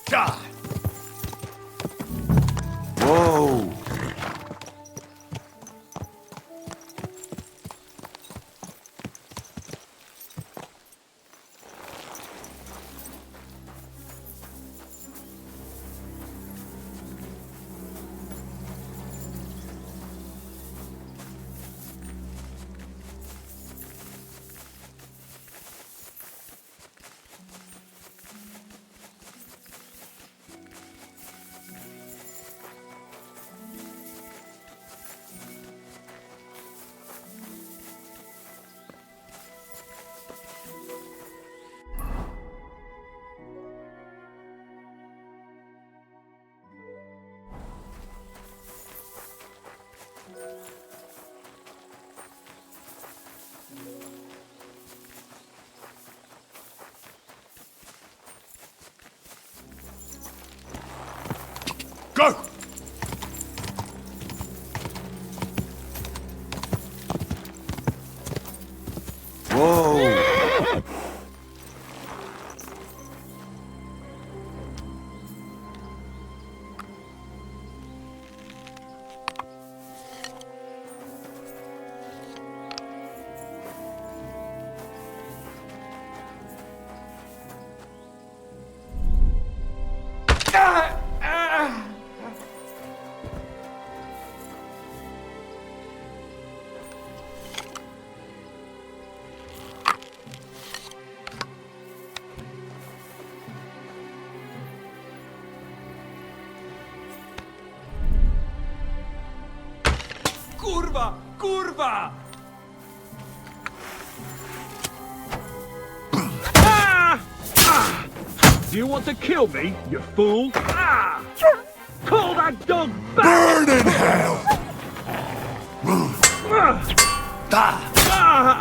God! Whoa! Go! Whoa! Kurwa! Kurwa! Ah! Ah! Do you want to kill me, you fool? Ah! Call that dog back! Burn in hell! Ah! Ah! Ah!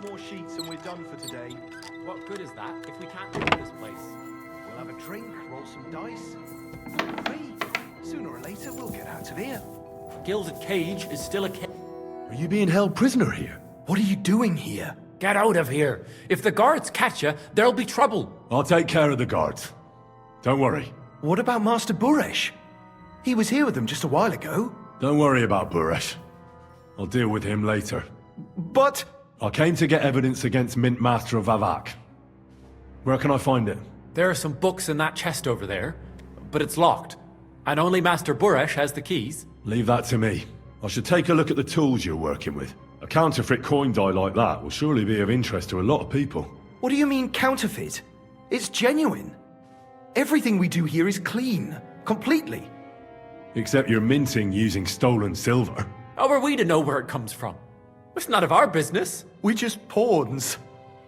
more sheets and we're done for today. What good is that if we can't leave this place? We'll have a drink, roll some dice. Free. Sooner or later, we'll get out of here. A gilded cage is still a cage. Are you being held prisoner here? What are you doing here? Get out of here. If the guards catch you, there'll be trouble. I'll take care of the guards. Don't worry. What about Master Buresh? He was here with them just a while ago. Don't worry about Buresh. I'll deal with him later. But... I came to get evidence against Mint Master Vavak. Where can I find it? There are some books in that chest over there, but it's locked. And only Master Buresh has the keys. Leave that to me. I should take a look at the tools you're working with. A counterfeit coin die like that will surely be of interest to a lot of people. what do you mean counterfeit? It's genuine. Everything we do here is clean. Completely. Except you're minting using stolen silver. How are we to know where it comes from? It's none of our business. We're just pawns.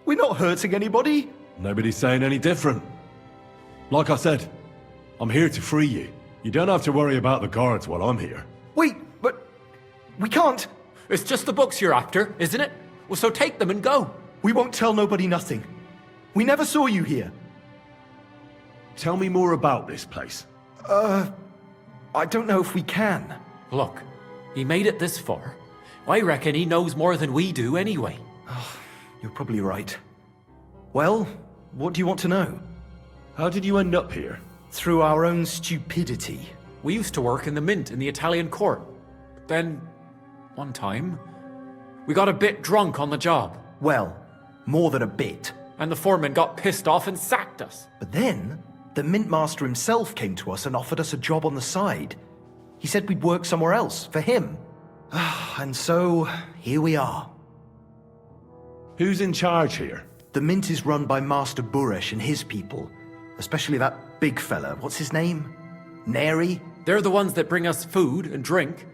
We're not hurting anybody. Nobody's saying any different. Like I said, I'm here to free you. You don't have to worry about the guards while I'm here. Wait, but... we can't. It's just the books you're after, isn't it? Well, so take them and go. We won't tell nobody nothing. We never saw you here. Tell me more about this place. I don't know if we can. Look, he made it this far. I reckon he knows more than we do anyway. You're probably right. Well, what do you want to know? How did you end up here? Through our own stupidity. We used to work in the mint in the Italian court. Then, one time, we got a bit drunk on the job. Well, more than a bit. And the foreman got pissed off and sacked us. But then, the mint master himself came to us and offered us a job on the side. He said we'd work somewhere else, for him. And so, here we are. Who's in charge here? The mint is run by Master Buresh and his people. Especially that big fella. What's his name? Neri? They're the ones that bring us food and drink.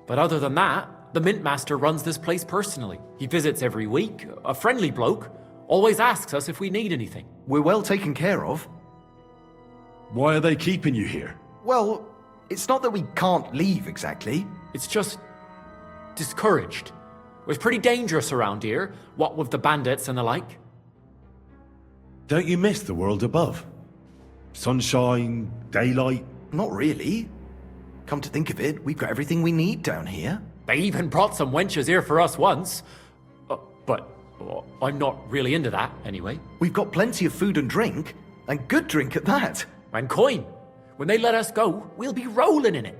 But other than that, the mint master runs this place personally. He visits every week, a friendly bloke, always asks us if we need anything. We're well taken care of. Why are they keeping you here? Well, it's not that we can't leave exactly. It's just discouraged. It's pretty dangerous around here, what with the bandits and the like. Don't you miss the world above? Sunshine, daylight? Not really. Come to think of it, we've got everything we need down here. They even brought some wenches here for us once. But I'm not really into that, anyway. We've got plenty of food and drink, and good drink at that. And coin. When they let us go, we'll be rolling in it.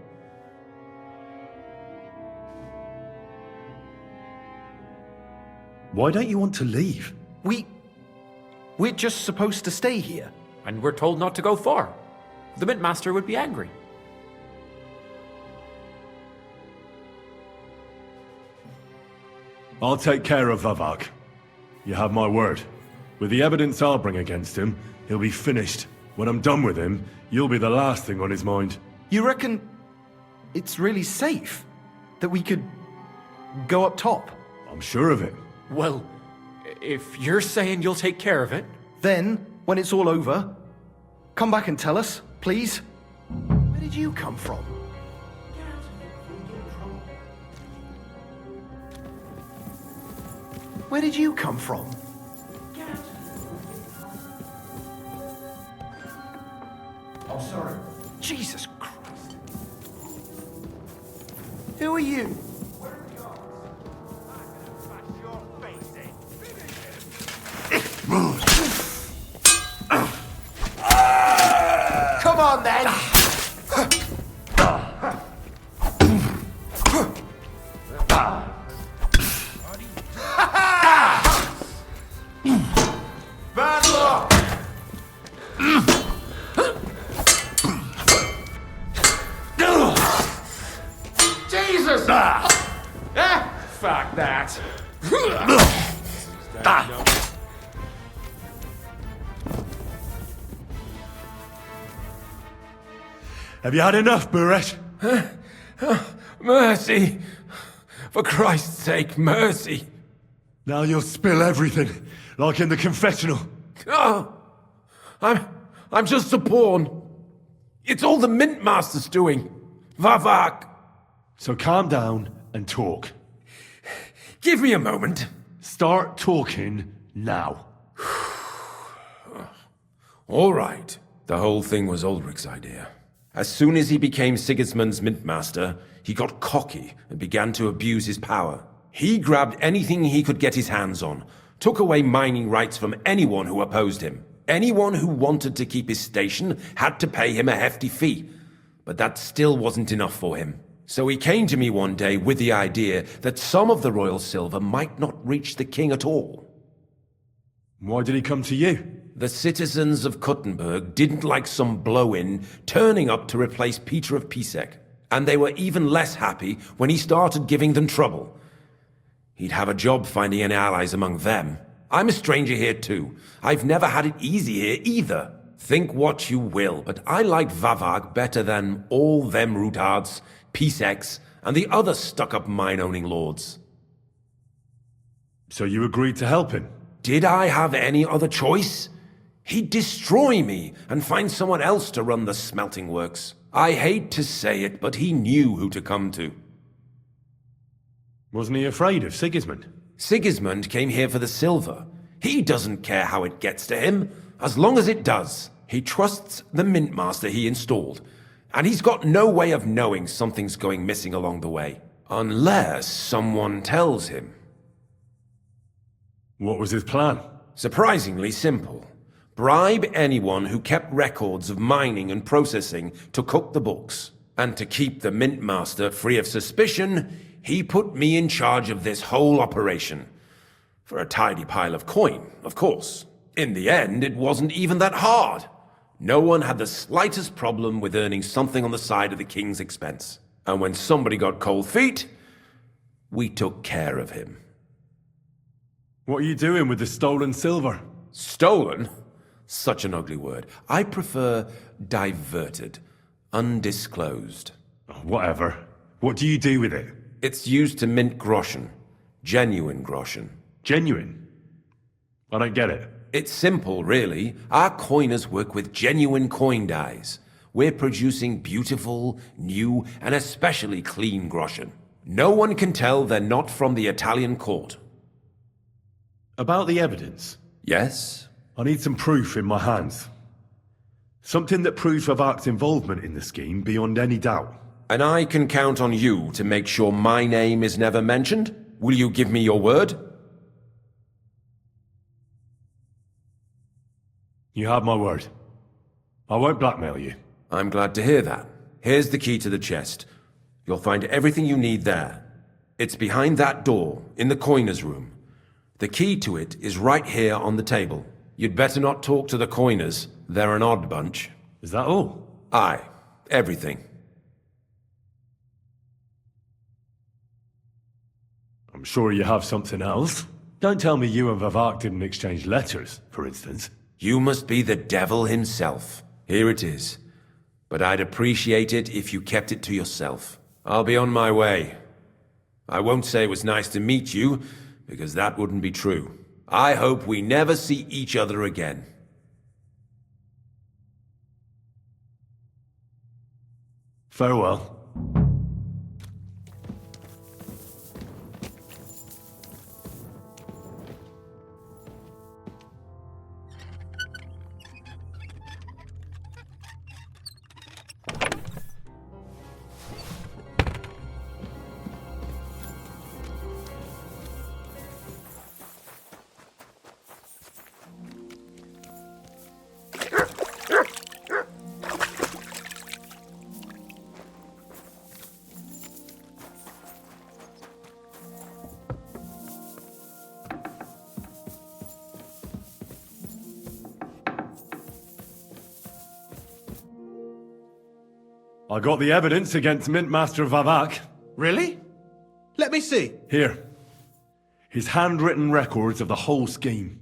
Why don't you want to leave? We're just supposed to stay here. And we're told not to go far. The mint master would be angry. I'll take care of Vavak. You have my word. With the evidence I'll bring against him, he'll be finished. When I'm done with him, you'll be the last thing on his mind. You reckon it's really safe that we could go up top? I'm sure of it. Well, if you're saying you'll take care of it... Then, when it's all over, come back and tell us, please. Where did you come from? Where did you come from? I'm sorry. Jesus Christ. Who are you? Come on then! Bad luck! Jesus! Fuck that. Have you had enough, Buresh? Mercy! For Christ's sake, mercy! Now you'll spill everything, like in the confessional. Oh, I'm just a pawn. It's all the Mint Master's doing. Vavak! So calm down and talk. Give me a moment. Start talking now. All right. The whole thing was Ulrich's idea. As soon as he became Sigismund's Mintmaster, he got cocky and began to abuse his power. He grabbed anything he could get his hands on, took away mining rights from anyone who opposed him. Anyone who wanted to keep his station had to pay him a hefty fee. But that still wasn't enough for him. So he came to me one day with the idea that some of the royal silver might not reach the king at all. Why did he come to you? The citizens of Kuttenberg didn't like some blow-in turning up to replace Peter of Pisek, and they were even less happy when he started giving them trouble. He'd have a job finding any allies among them. I'm a stranger here too. I've never had it easy here either. Think what you will, but I like Vavag better than all them Rutards, Piseks, and the other stuck-up mine-owning lords. So you agreed to help him? Did I have any other choice? He'd destroy me and find someone else to run the smelting works. I hate to say it, but he knew who to come to. Wasn't he afraid of Sigismund? Sigismund came here for the silver. He doesn't care how it gets to him, as long as it does. He trusts the Mintmaster he installed, and he's got no way of knowing something's going missing along the way. Unless someone tells him. What was his plan? Surprisingly simple. Bribe anyone who kept records of mining and processing to cook the books. And to keep the Mintmaster free of suspicion, he put me in charge of this whole operation. For a tidy pile of coin, of course. In the end, it wasn't even that hard. No one had the slightest problem with earning something on the side of the king's expense. And when somebody got cold feet, we took care of him. What are you doing with the stolen silver? Stolen? Such an ugly word. I prefer diverted, undisclosed. Whatever. What do you do with it? It's used to mint groschen. Genuine groschen. Genuine? I don't get it. It's simple, really. Our coiners work with genuine coin dyes. We're producing beautiful, new, and especially clean groschen. No one can tell they're not from the Italian court. About the evidence. Yes? I need some proof in my hands. Something that proves Vavak's involvement in the scheme beyond any doubt. And I can count on you to make sure my name is never mentioned? Will you give me your word? You have my word. I won't blackmail you. I'm glad to hear that. Here's the key to the chest. You'll find everything you need there. It's behind that door, in the coiner's room. The key to it is right here on the table. You'd better not talk to the coiners. They're an odd bunch. Is that all? Aye. Everything. I'm sure you have something else. Don't tell me you and Vavak didn't exchange letters, for instance. You must be the devil himself. Here it is. But I'd appreciate it if you kept it to yourself. I'll be on my way. I won't say it was nice to meet you, because that wouldn't be true. I hope we never see each other again. Farewell. I got the evidence against Mintmaster Vavak. Really? Let me see. Here. His handwritten records of the whole scheme.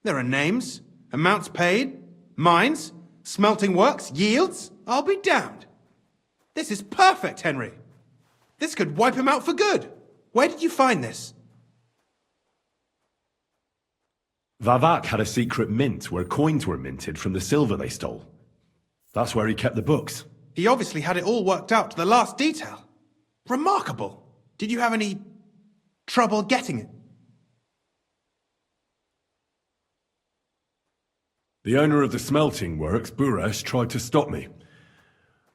There are names, amounts paid, mines, smelting works, yields. I'll be damned. This is perfect, Henry. This could wipe him out for good. Where did you find this? Vavak had a secret mint where coins were minted from the silver they stole. That's where he kept the books. He obviously had it all worked out to the last detail. Remarkable. Did you have any trouble getting it? The owner of the smelting works, Buresh, tried to stop me.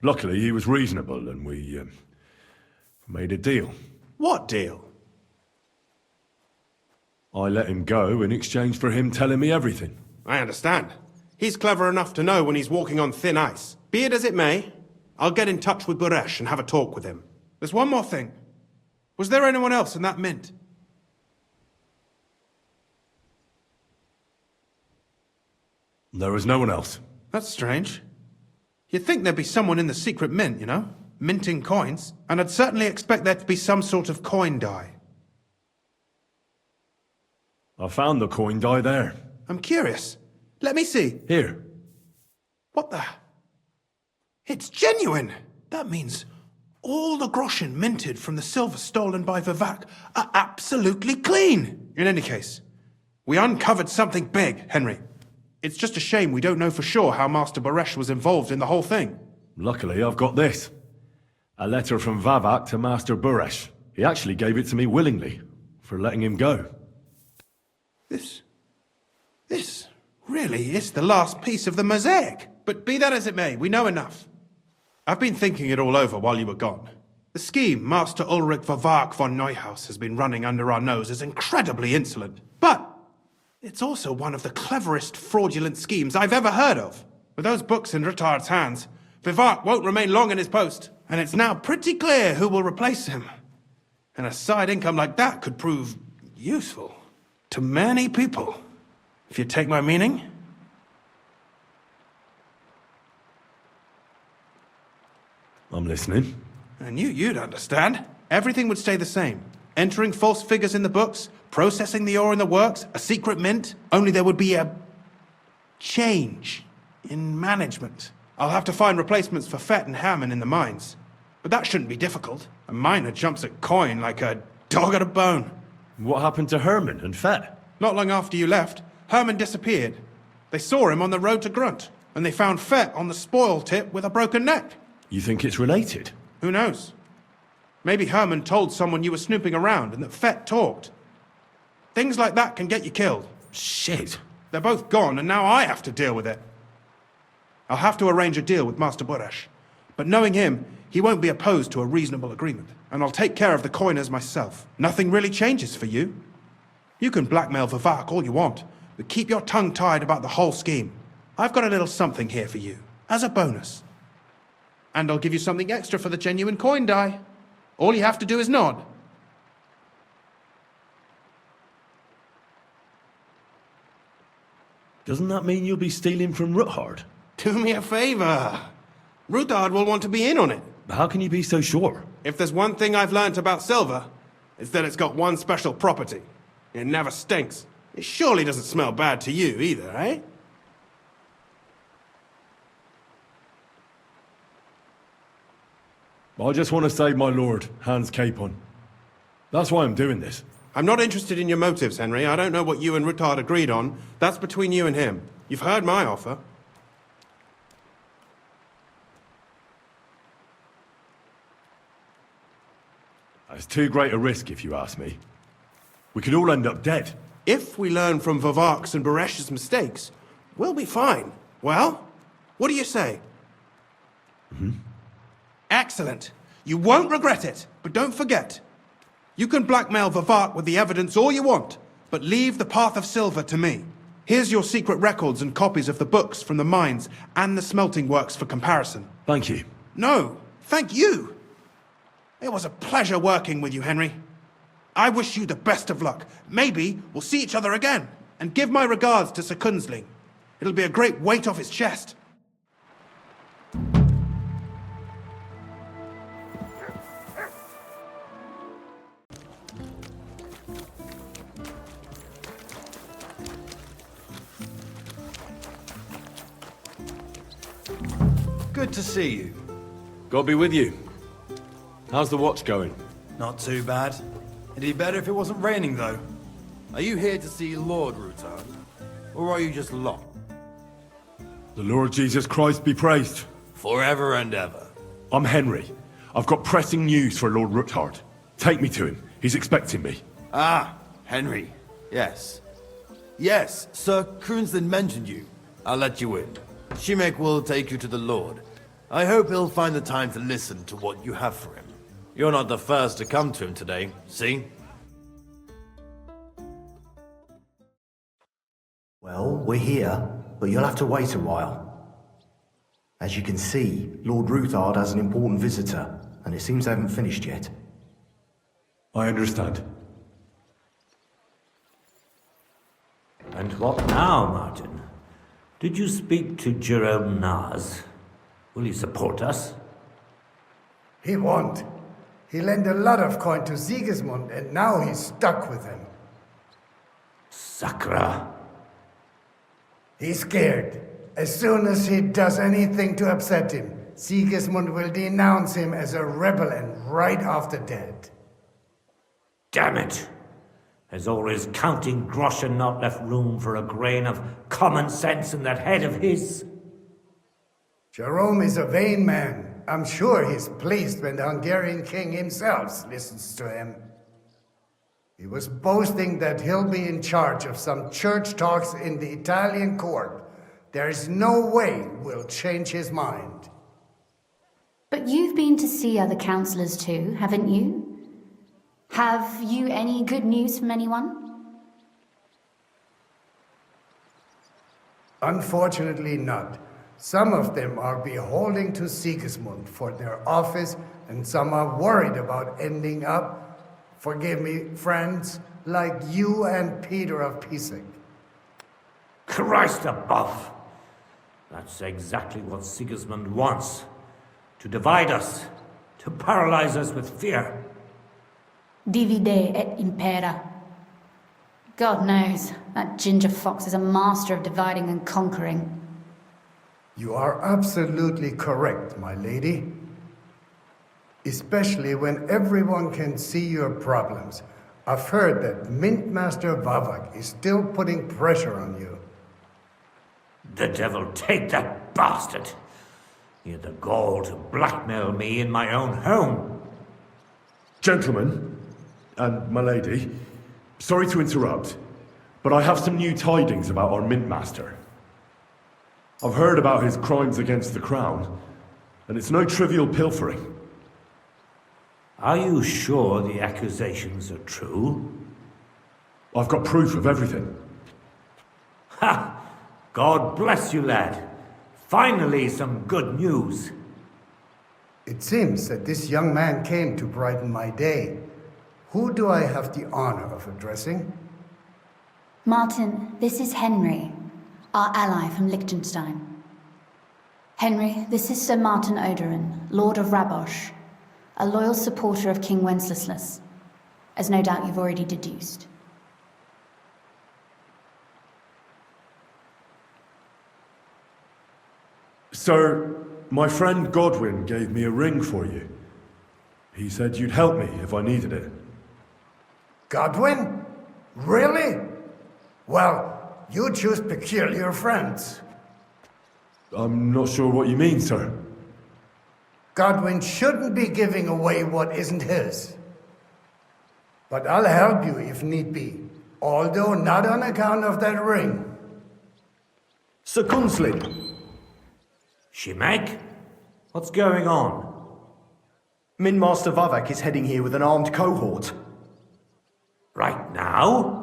Luckily, he was reasonable, and we made a deal. What deal? I let him go in exchange for him telling me everything. I understand. He's clever enough to know when he's walking on thin ice. Be it as it may, I'll get in touch with Buresh and have a talk with him. There's one more thing. Was there anyone else in that mint? There was no one else. That's strange. You'd think there'd be someone in the secret mint, you know? Minting coins. And I'd certainly expect there to be some sort of coin die. I found the coin die there. I'm curious. Let me see. Here. What the? It's genuine! That means all the groschen minted from the silver stolen by Vivak are absolutely clean! In any case, we uncovered something big, Henry. It's just a shame we don't know for sure how Master Buresh was involved in the whole thing. Luckily, I've got this. A letter from Vavak to Master Buresh. He actually gave it to me willingly, for letting him go. This really is the last piece of the mosaic. But be that as it may, we know enough. I've been thinking it all over while you were gone. The scheme Master Ulrich Vavak von Neuhaus has been running under our nose is incredibly insolent. But it's also one of the cleverest fraudulent schemes I've ever heard of. With those books in Rittard's hands, Vivak won't remain long in his post, and it's now pretty clear who will replace him. And a side income like that could prove useful to many people, if you take my meaning. I'm listening. I knew you'd understand. Everything would stay the same. Entering false figures in the books, processing the ore in the works, a secret mint, only there would be a change in management. I'll have to find replacements for Fett and Hammond in the mines. But that shouldn't be difficult. A miner jumps at coin like a dog at a bone. What happened to Herman and Fett? Not long after you left, Herman disappeared. They saw him on the road to Grunt, and they found Fett on the spoil tip with a broken neck. You think it's related? Who knows? Maybe Herman told someone you were snooping around and that Fett talked. Things like that can get you killed. Shit. They're both gone, and now I have to deal with it. I'll have to arrange a deal with Master Buresh. But knowing him, he won't be opposed to a reasonable agreement. And I'll take care of the coiners myself. Nothing really changes for you. You can blackmail Vivak all you want, but keep your tongue tied about the whole scheme. I've got a little something here for you, as a bonus. And I'll give you something extra for the genuine coin die. All you have to do is nod. Doesn't that mean you'll be stealing from Ruthard? Do me a favor. Ruthard will want to be in on it. How can you be so sure? If there's one thing I've learnt about silver, it's that it's got one special property. It never stinks. It surely doesn't smell bad to you either, eh? I just want to save my lord, Hans Capon. That's why I'm doing this. I'm not interested in your motives, Henry. I don't know what you and Ruthard agreed on. That's between you and him. You've heard my offer. It's too great a risk, if you ask me. We could all end up dead. If we learn from Vivak's and Buresh's mistakes, we'll be fine. Well, what do you say? Excellent. You won't regret it, but don't forget. You can blackmail Vivak with the evidence all you want, but leave the path of silver to me. Here's your secret records and copies of the books from the mines and the smelting works for comparison. Thank you. No, thank you. It was a pleasure working with you, Henry. I wish you the best of luck. Maybe we'll see each other again. And give my regards to Sir Kunzling. It'll be a great weight off his chest. Good to see you. God be with you. How's the watch going? Not too bad. It'd be better if it wasn't raining, though. Are you here to see Lord Rutan? Or are you just lost? The Lord Jesus Christ be praised. Forever and ever. I'm Henry. I've got pressing news for Lord Ruthard. Take me to him. He's expecting me. Ah, Henry. Yes. Yes, Sir Kroonslin mentioned you. I'll let you in. Shimek will take you to the Lord. I hope he'll find the time to listen to what you have for him. You're not the first to come to him today, see? Well, we're here, but you'll have to wait a while. As you can see, Lord Ruthard has an important visitor, and it seems they haven't finished yet. I understand. And what now, Martin? Did you speak to Jerome Naz? Will he support us? He won't. He lent a lot of coin to Sigismund, and now he's stuck with him. Sakra. He's scared. As soon as he does anything to upset him, Sigismund will denounce him as a rebel and right off the dead. Damn it! Has all his counting groschen not left room for a grain of common sense in that head of his? Jerome is a vain man. I'm sure he's pleased when the Hungarian king himself listens to him. He was boasting that he'll be in charge of some church talks in the Italian court. There's no way we'll change his mind. But you've been to see other councillors too, haven't you? Have you any good news from anyone? Unfortunately not. Some of them are beholden to Sigismund for their office, and some are worried about ending up, forgive me, friends, like you and Peter of Pisek. Christ above! That's exactly what Sigismund wants. To divide us. To paralyze us with fear. Divide et impera. God knows, that ginger fox is a master of dividing and conquering. You are absolutely correct, my lady. Especially when everyone can see your problems. I've heard that Mint Master Vavak is still putting pressure on you. The devil take that bastard! He had the gall to blackmail me in my own home. Gentlemen, and my lady, sorry to interrupt, but I have some new tidings about our Mint Master. I've heard about his crimes against the crown, and it's no trivial pilfering. Are you sure the accusations are true? I've got proof of everything. Ha! God bless you, lad. Finally, some good news. It seems that this young man came to brighten my day. Who do I have the honor of addressing? Martin, this is Henry, our ally from Liechtenstein. Henry, this is Sir Martin Odoran, Lord of Rabosh, a loyal supporter of King Wenceslas, as no doubt you've already deduced. Sir, my friend Godwin gave me a ring for you. He said you'd help me if I needed it. Godwin? Really? Well, you choose peculiar friends. I'm not sure what you mean, sir. Godwin shouldn't be giving away what isn't his. But I'll help you if need be, although not on account of that ring. Sir Kunslin, Shimek? What's going on? Mint Master Vavak is heading here with an armed cohort. Right now?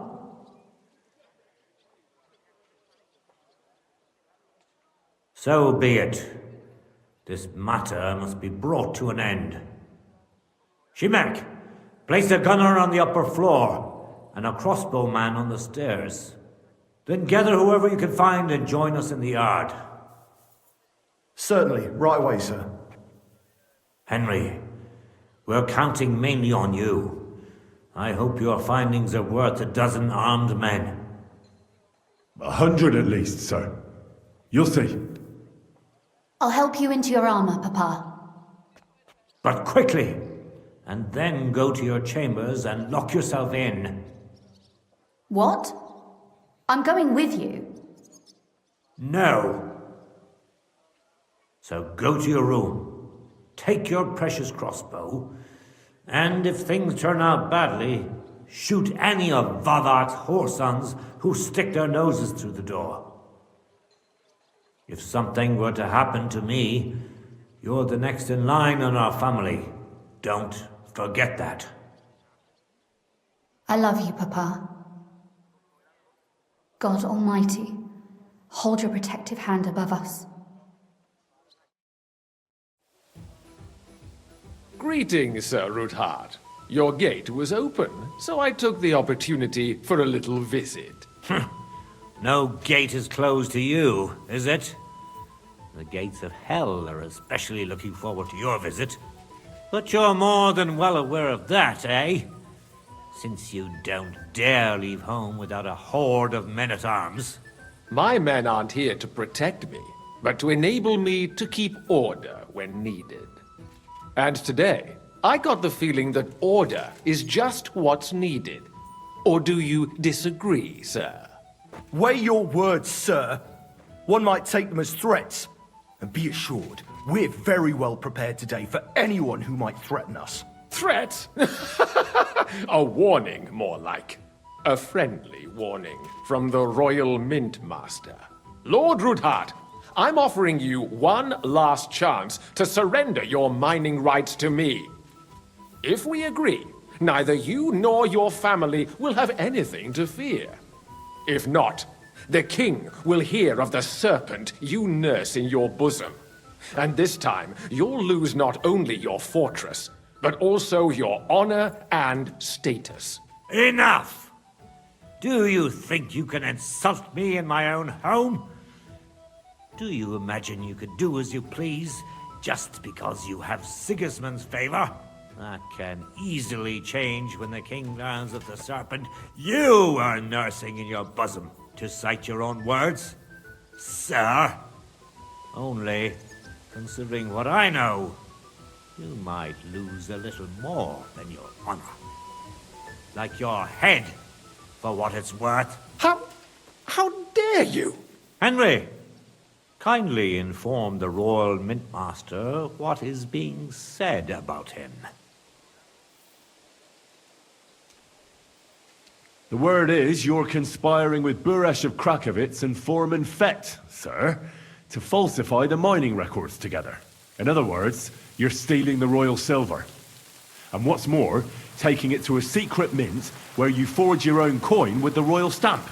So be it. This matter must be brought to an end. Shimek, place a gunner on the upper floor and a crossbowman on the stairs. Then gather whoever you can find and join us in the yard. Certainly, right away, sir. Henry, we're counting mainly on you. I hope your findings are worth 12 armed men. 100 at least, sir. You'll see. I'll help you into your armor, Papa. But quickly, and then go to your chambers and lock yourself in. What? I'm going with you. No. So go to your room, take your precious crossbow, and if things turn out badly, shoot any of Vathar's whoresons who stick their noses through the door. If something were to happen to me, you're the next in line in our family. Don't forget that. I love you, Papa. God Almighty, hold your protective hand above us. Greetings, Sir Ruthard. Your gate was open, so I took the opportunity for a little visit. No gate is closed to you, is it? The gates of hell are especially looking forward to your visit. But you're more than well aware of that, eh? Since you don't dare leave home without a horde of men-at-arms. My men aren't here to protect me, but to enable me to keep order when needed. And today, I got the feeling that order is just what's needed. Or do you disagree, sir? Weigh your words, sir. One might take them as threats. And be assured, we're very well prepared today for anyone who might threaten us. Threat? A warning, more like. A friendly warning from the Royal Mint Master. Lord Ruthard, I'm offering you one last chance to surrender your mining rights to me. If we agree, neither you nor your family will have anything to fear. If not, the king will hear of the serpent you nurse in your bosom. And this time, you'll lose not only your fortress, but also your honor and status. Enough! Do you think you can insult me in my own home? Do you imagine you could do as you please just because you have Sigismund's favor? That can easily change when the king learns of the serpent you are nursing in your bosom, to cite your own words, sir. Only, considering what I know, you might lose a little more than your honor. Like your head, for what it's worth. How dare you? Henry, kindly inform the Royal Mintmaster what is being said about him. The word is you're conspiring with Buresh of Krakowitz and Foreman Fett, sir, to falsify the mining records together. In other words, you're stealing the royal silver. And what's more, taking it to a secret mint where you forge your own coin with the royal stamp.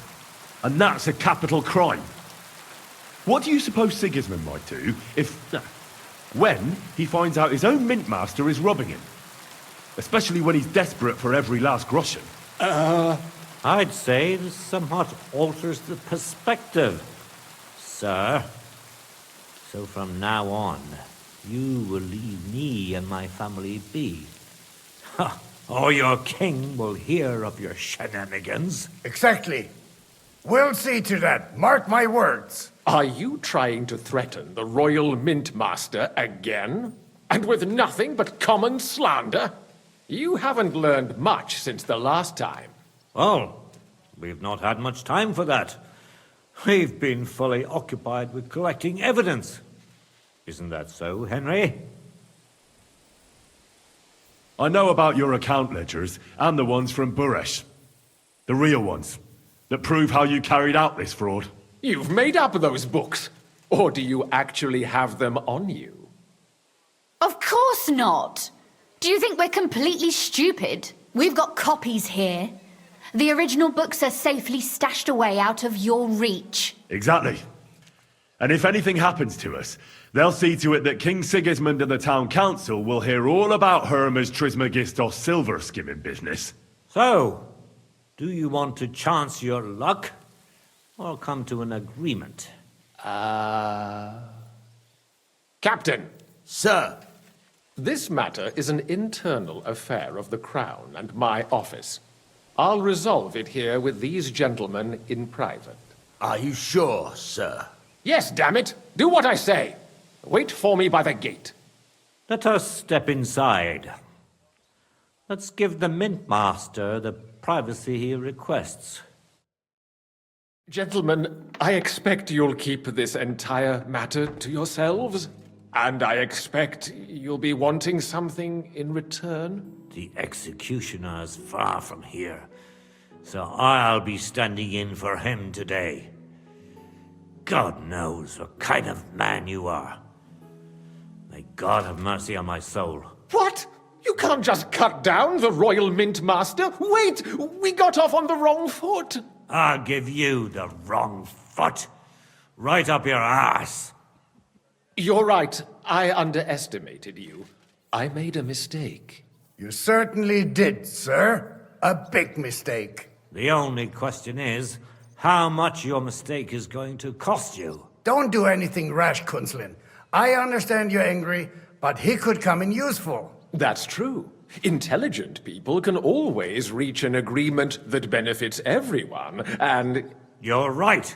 And that's a capital crime. What do you suppose Sigismund might do if... when he finds out his own mint master is robbing him? Especially when he's desperate for every last groschen. I'd say this somewhat alters the perspective, sir. So from now on, you will leave me and my family be. Or your king will hear of your shenanigans. Exactly. We'll see to that. Mark my words. Are you trying to threaten the Royal Mint Master again? And with nothing but common slander? You haven't learned much since the last time. Well, we've not had much time for that. We've been fully occupied with collecting evidence. Isn't that so, Henry? I know about your account ledgers and the ones from Buresh. The real ones, that prove how you carried out this fraud. You've made up those books. Or do you actually have them on you? Of course not. Do you think we're completely stupid? We've got copies here. The original books are safely stashed away out of your reach. Exactly. And if anything happens to us, they'll see to it that King Sigismund and the town council will hear all about Hermes Trismegistos silver skimming business. So, do you want to chance your luck? Or come to an agreement? Captain! Sir! This matter is an internal affair of the Crown and my office. I'll resolve it here with these gentlemen in private. Are you sure, sir? Yes, damn it! Do what I say! Wait for me by the gate. Let us step inside. Let's give the Mint Master the privacy he requests. Gentlemen, I expect you'll keep this entire matter to yourselves. And I expect you'll be wanting something in return? The executioner is far from here, so I'll be standing in for him today. God knows what kind of man you are. May God have mercy on my soul. What? You can't just cut down the Royal Mint Master. Wait! We got off on the wrong foot. I'll give you the wrong foot. Right up your ass. You're right. I underestimated you. I made a mistake. You certainly did, sir. A big mistake. The only question is, how much your mistake is going to cost you. Don't do anything rash, Kunslin. I understand you're angry, but he could come in useful. That's true. Intelligent people can always reach an agreement that benefits everyone, and... You're right.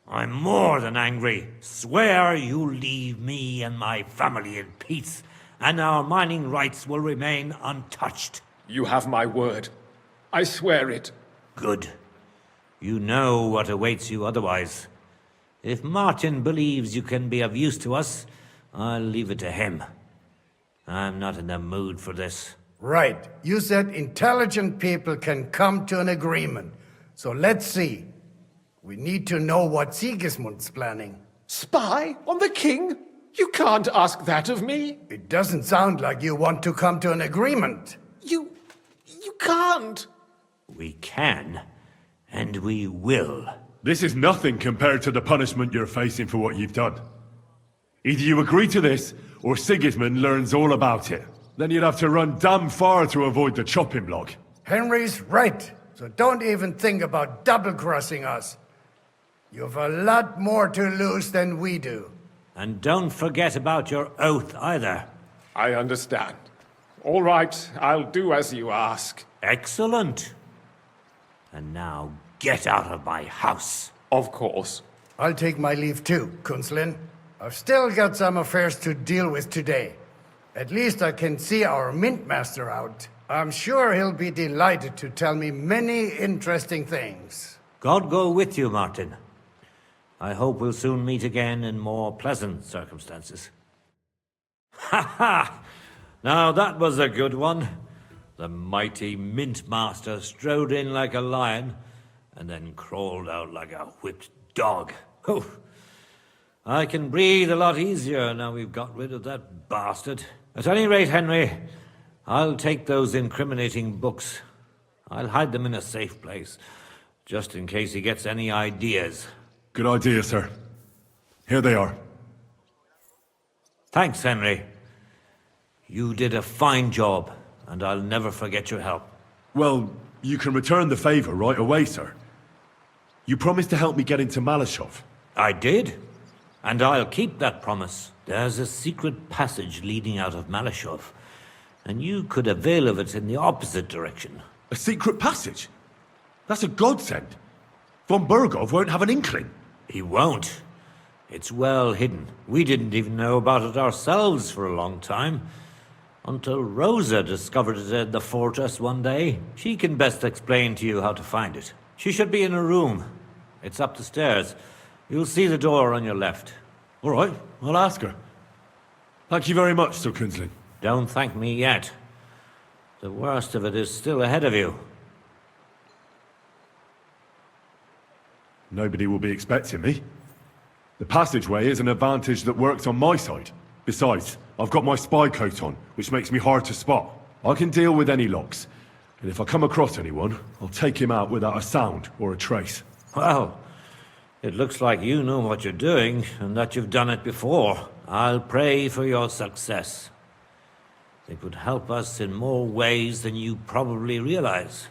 I'm more than angry. Swear you'll leave me and my family in peace, and our mining rights will remain untouched. You have my word. I swear it. Good. You know what awaits you otherwise. If Martin believes you can be of use to us, I'll leave it to him. I'm not in the mood for this. Right. You said intelligent people can come to an agreement. So let's see. We need to know what Sigismund's planning. Spy on the king? You can't ask that of me. It doesn't sound like you want to come to an agreement. You can't. We can, and we will. This is nothing compared to the punishment you're facing for what you've done. Either you agree to this, or Sigismund learns all about it. Then you'd have to run damn far to avoid the chopping block. Henry's right, so don't even think about double-crossing us. You've a lot more to lose than we do. And don't forget about your oath either. I understand. All right, I'll do as you ask. Excellent. And now get out of my house. Of course. I'll take my leave too, Kunslin. I've still got some affairs to deal with today. At least I can see our Mint Master out. I'm sure he'll be delighted to tell me many interesting things. God go with you, Martin. I hope we'll soon meet again in more pleasant circumstances. Ha ha! Now that was a good one. The mighty Mint Master strode in like a lion, and then crawled out like a whipped dog. Oh, I can breathe a lot easier now we've got rid of that bastard. At any rate, Henry, I'll take those incriminating books. I'll hide them in a safe place, just in case he gets any ideas. Good idea, sir. Here they are. Thanks, Henry. You did a fine job, and I'll never forget your help. Well, you can return the favor right away, sir. You promised to help me get into Malashov. I did, and I'll keep that promise. There's a secret passage leading out of Malashov, and you could avail of it in the opposite direction. A secret passage? That's a godsend. Von Bergov won't have an inkling. He won't. It's well hidden. We didn't even know about it ourselves for a long time. Until Rosa discovered it in the fortress one day. She can best explain to you how to find it. She should be in her room. It's up the stairs. You'll see the door on your left. All right, I'll ask her. Thank you very much, Sir Kunslin. Don't thank me yet. The worst of it is still ahead of you. Nobody will be expecting me. The passageway is an advantage that works on my side. Besides, I've got my spy coat on, which makes me hard to spot. I can deal with any locks. And if I come across anyone, I'll take him out without a sound or a trace. Well, it looks like you know what you're doing, and that you've done it before. I'll pray for your success. It would help us in more ways than you probably realize.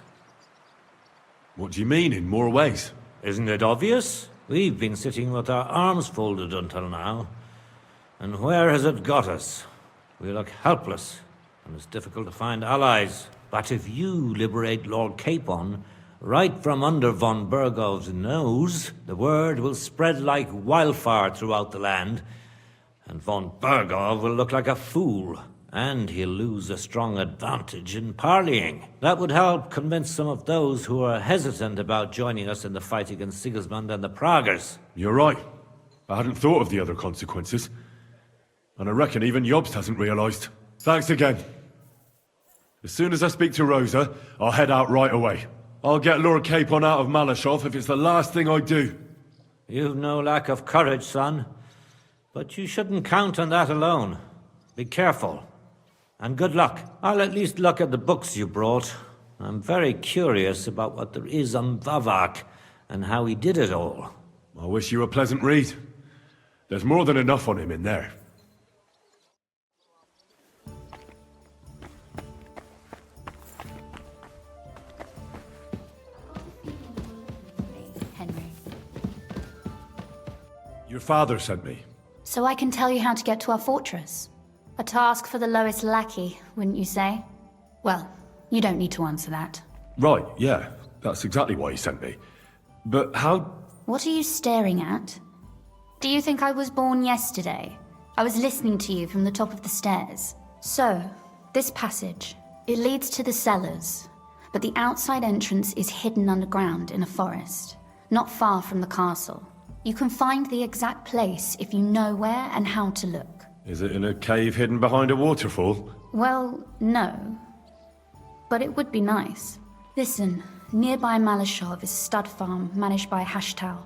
What do you mean, in more ways? Isn't it obvious? We've been sitting with our arms folded until now. And where has it got us? We look helpless, and it's difficult to find allies. But if you liberate Lord Capon, right from under von Bergov's nose, the word will spread like wildfire throughout the land, and von Bergov will look like a fool, and he'll lose a strong advantage in parleying. That would help convince some of those who are hesitant about joining us in the fight against Sigismund and the Praguers. You're right. I hadn't thought of the other consequences. And I reckon even Jobst hasn't realised. Thanks again. As soon as I speak to Rosa, I'll head out right away. I'll get Lord Capon out of Malashov if it's the last thing I do. You've no lack of courage, son. But you shouldn't count on that alone. Be careful. And good luck. I'll at least look at the books you brought. I'm very curious about what there is on Vavak and how he did it all. I wish you a pleasant read. There's more than enough on him in there. Henry. Your father sent me. So I can tell you how to get to our fortress. A task for the lowest lackey, wouldn't you say? Well, you don't need to answer that. Right, yeah. That's exactly why he sent me. But how... What are you staring at? Do you think I was born yesterday? I was listening to you from the top of the stairs. So, this passage, it leads to the cellars, but the outside entrance is hidden underground in a forest, not far from the castle. You can find the exact place if you know where and how to look. Is it in a cave hidden behind a waterfall? Well, no. But it would be nice. Listen, nearby Malashov is a stud farm managed by Hashtal,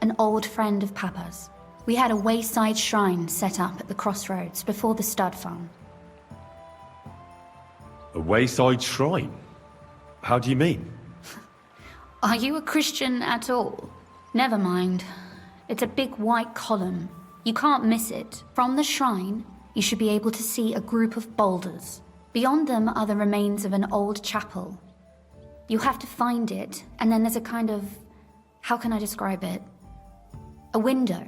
an old friend of Papa's. We had a wayside shrine set up at the crossroads before the stud farm. A wayside shrine? How do you mean? Are you a Christian at all? Never mind. It's a big white column. You can't miss it. From the shrine, you should be able to see a group of boulders. Beyond them are the remains of an old chapel. You have to find it, and then there's a kind of... how can I describe it? A window.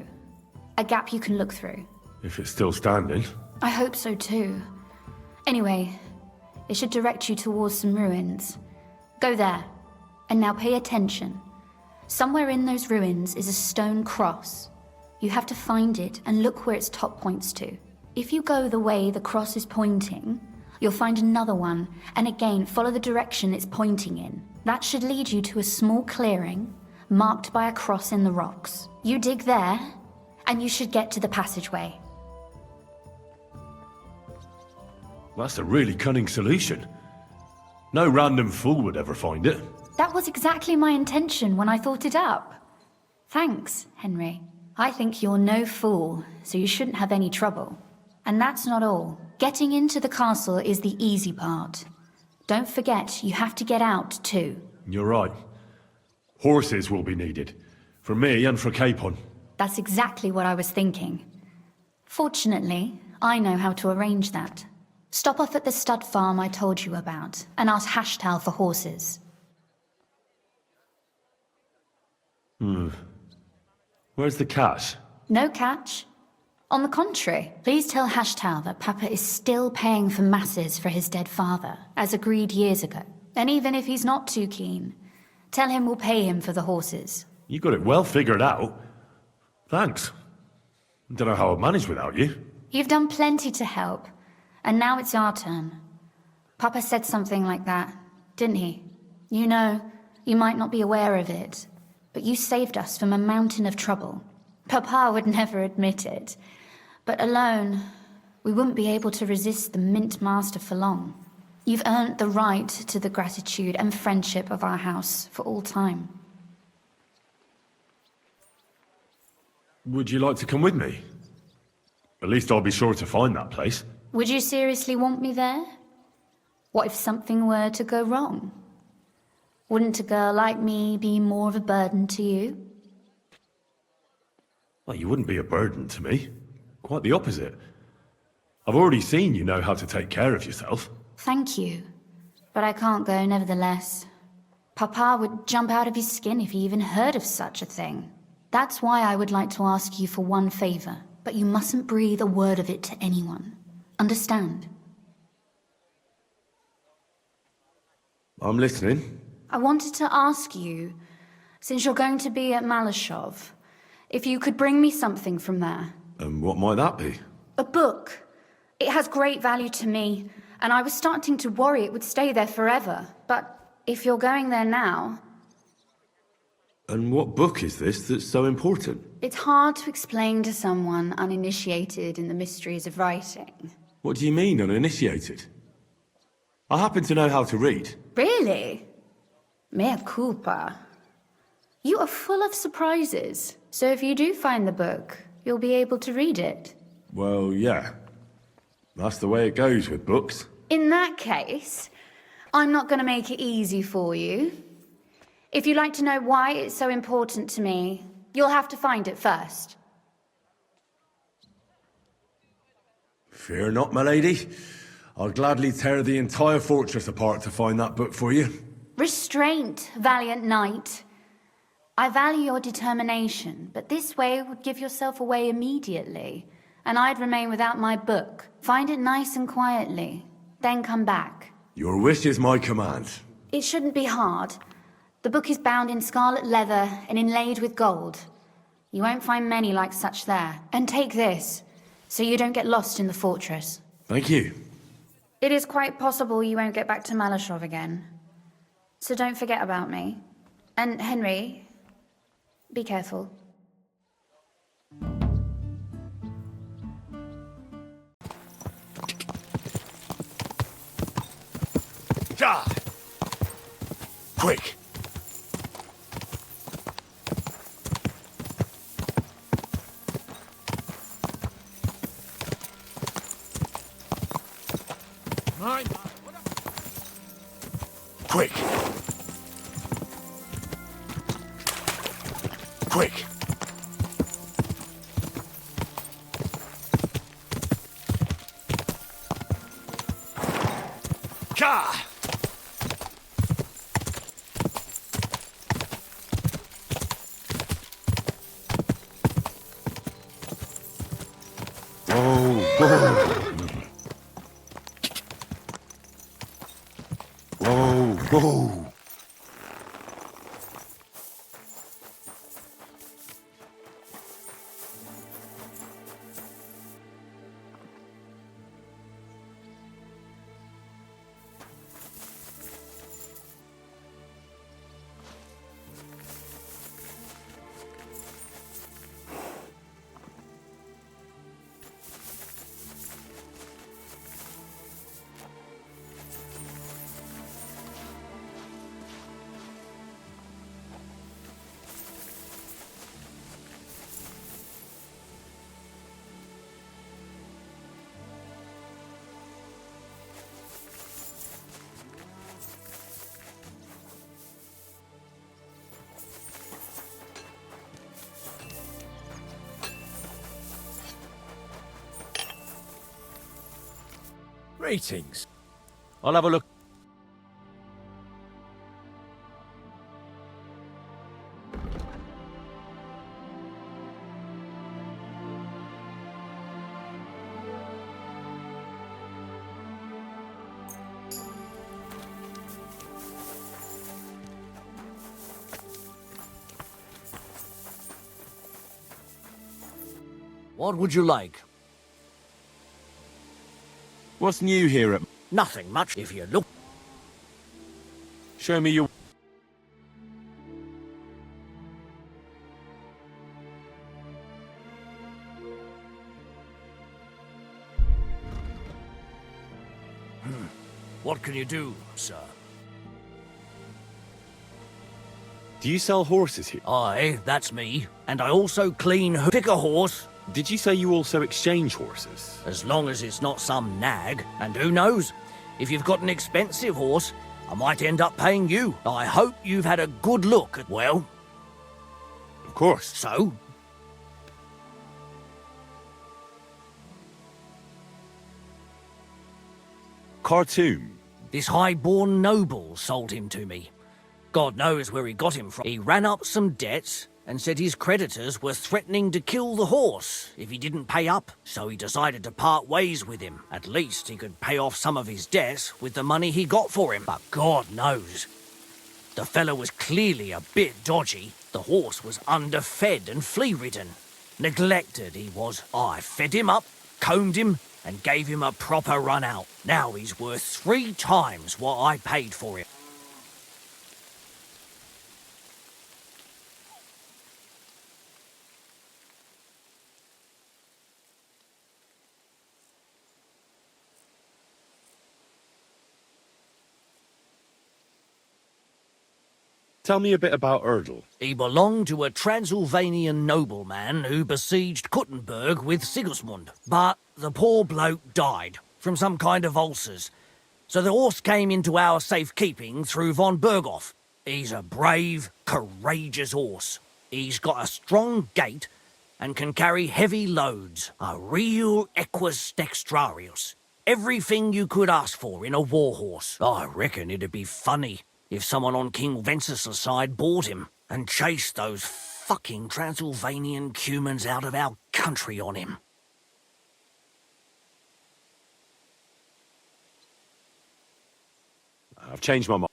A gap you can look through. If it's still standing. I hope so too. Anyway, it should direct you towards some ruins. Go there. And now pay attention. Somewhere in those ruins is a stone cross. You have to find it and look where its top points to. If you go the way the cross is pointing, you'll find another one, and again follow the direction it's pointing in. That should lead you to a small clearing, marked by a cross in the rocks. You dig there, and you should get to the passageway. That's a really cunning solution. No random fool would ever find it. That was exactly my intention when I thought it up. Thanks, Henry. I think you're no fool, so you shouldn't have any trouble. And that's not all. Getting into the castle is the easy part. Don't forget, you have to get out too. You're right. Horses will be needed. For me and for Capon. That's exactly what I was thinking. Fortunately, I know how to arrange that. Stop off at the stud farm I told you about, and ask Hashtal for horses. Where's the cash? No catch. On the contrary, please tell Hashtal that Papa is still paying for masses for his dead father, as agreed years ago. And even if he's not too keen, tell him we'll pay him for the horses. You got it well figured out. Thanks. Don't know how I'd manage without you. You've done plenty to help, and now it's our turn. Papa said something like that, didn't he? You know, you might not be aware of it, but you saved us from a mountain of trouble. Papa would never admit it, but alone, we wouldn't be able to resist the Mint Master for long. You've earned the right to the gratitude and friendship of our house for all time. Would you like to come with me? At least I'll be sure to find that place. Would you seriously want me there? What if something were to go wrong? Wouldn't a girl like me be more of a burden to you? Well, you wouldn't be a burden to me. Quite the opposite. I've already seen you know how to take care of yourself. Thank you. But I can't go nevertheless. Papa would jump out of his skin if he even heard of such a thing. That's why I would like to ask you for one favor, but you mustn't breathe a word of it to anyone. Understand? I'm listening. I wanted to ask you, since you're going to be at Malashov, if you could bring me something from there. And what might that be? A book. It has great value to me, and I was starting to worry it would stay there forever. But if you're going there now... And what book is this that's so important? It's hard to explain to someone uninitiated in the mysteries of writing. What do you mean, uninitiated? I happen to know how to read. Really? Mea culpa. You are full of surprises. So if you do find the book, you'll be able to read it. Well, yeah. That's the way it goes with books. In that case, I'm not going to make it easy for you. If you'd like to know why it's so important to me, you'll have to find it first. Fear not, my lady. I'll gladly tear the entire fortress apart to find that book for you. Restraint, valiant knight. I value your determination, but this way would give yourself away immediately, and I'd remain without my book. Find it nice and quietly, then come back. Your wish is my command. It shouldn't be hard. The book is bound in scarlet leather and inlaid with gold. You won't find many like such there. And take this, so you don't get lost in the fortress. Thank you. It is quite possible you won't get back to Malashov again. So don't forget about me. And Henry, be careful. Ah! Quick! Quick! Quick! Ka! Whoa! Greetings. I'll have a look. What would you like? What's new here at... Nothing much, if you look. Show me your... What can you do, sir? Do you sell horses here? Aye, that's me. And I also pick a horse. Did you say you also exchange horses? As long as it's not some nag. And who knows? If you've got an expensive horse, I might end up paying you. I hope you've had a good look at... Well? Of course. So? Khartoum. This high-born noble sold him to me. God knows where he got him from. He ran up some debts and said his creditors were threatening to kill the horse if he didn't pay up. So he decided to part ways with him. At least he could pay off some of his debts with the money he got for him. But God knows, the fellow was clearly a bit dodgy. The horse was underfed and flea-ridden. Neglected he was. I fed him up, combed him, and gave him a proper run out. Now he's worth 3 times what I paid for him. Tell me a bit about Erdl. He belonged to a Transylvanian nobleman who besieged Kuttenberg with Sigismund. But the poor bloke died from some kind of ulcers. So the horse came into our safekeeping through von Berghoff. He's a brave, courageous horse. He's got a strong gait and can carry heavy loads. A real equus dextrarius. Everything you could ask for in a war horse. I reckon it'd be funny if someone on King Wenceslas' side bought him and chased those fucking Transylvanian cumans out of our country on him. I've changed my mind.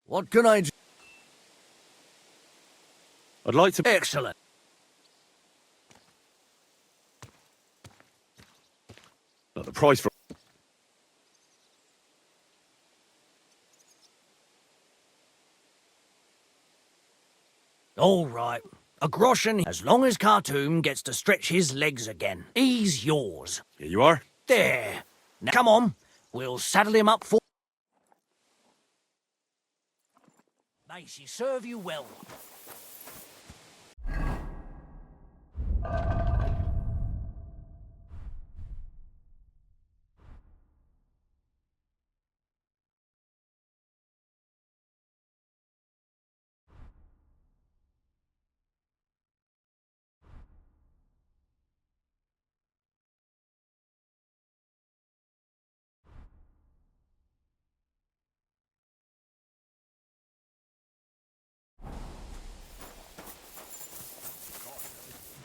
What can I do? I'd like to... Excellent. The price for... All right. A groschen, as long as Khartoum gets to stretch his legs again. He's yours. Here you are. There. Now, come on. We'll saddle him up for... May she serve you well.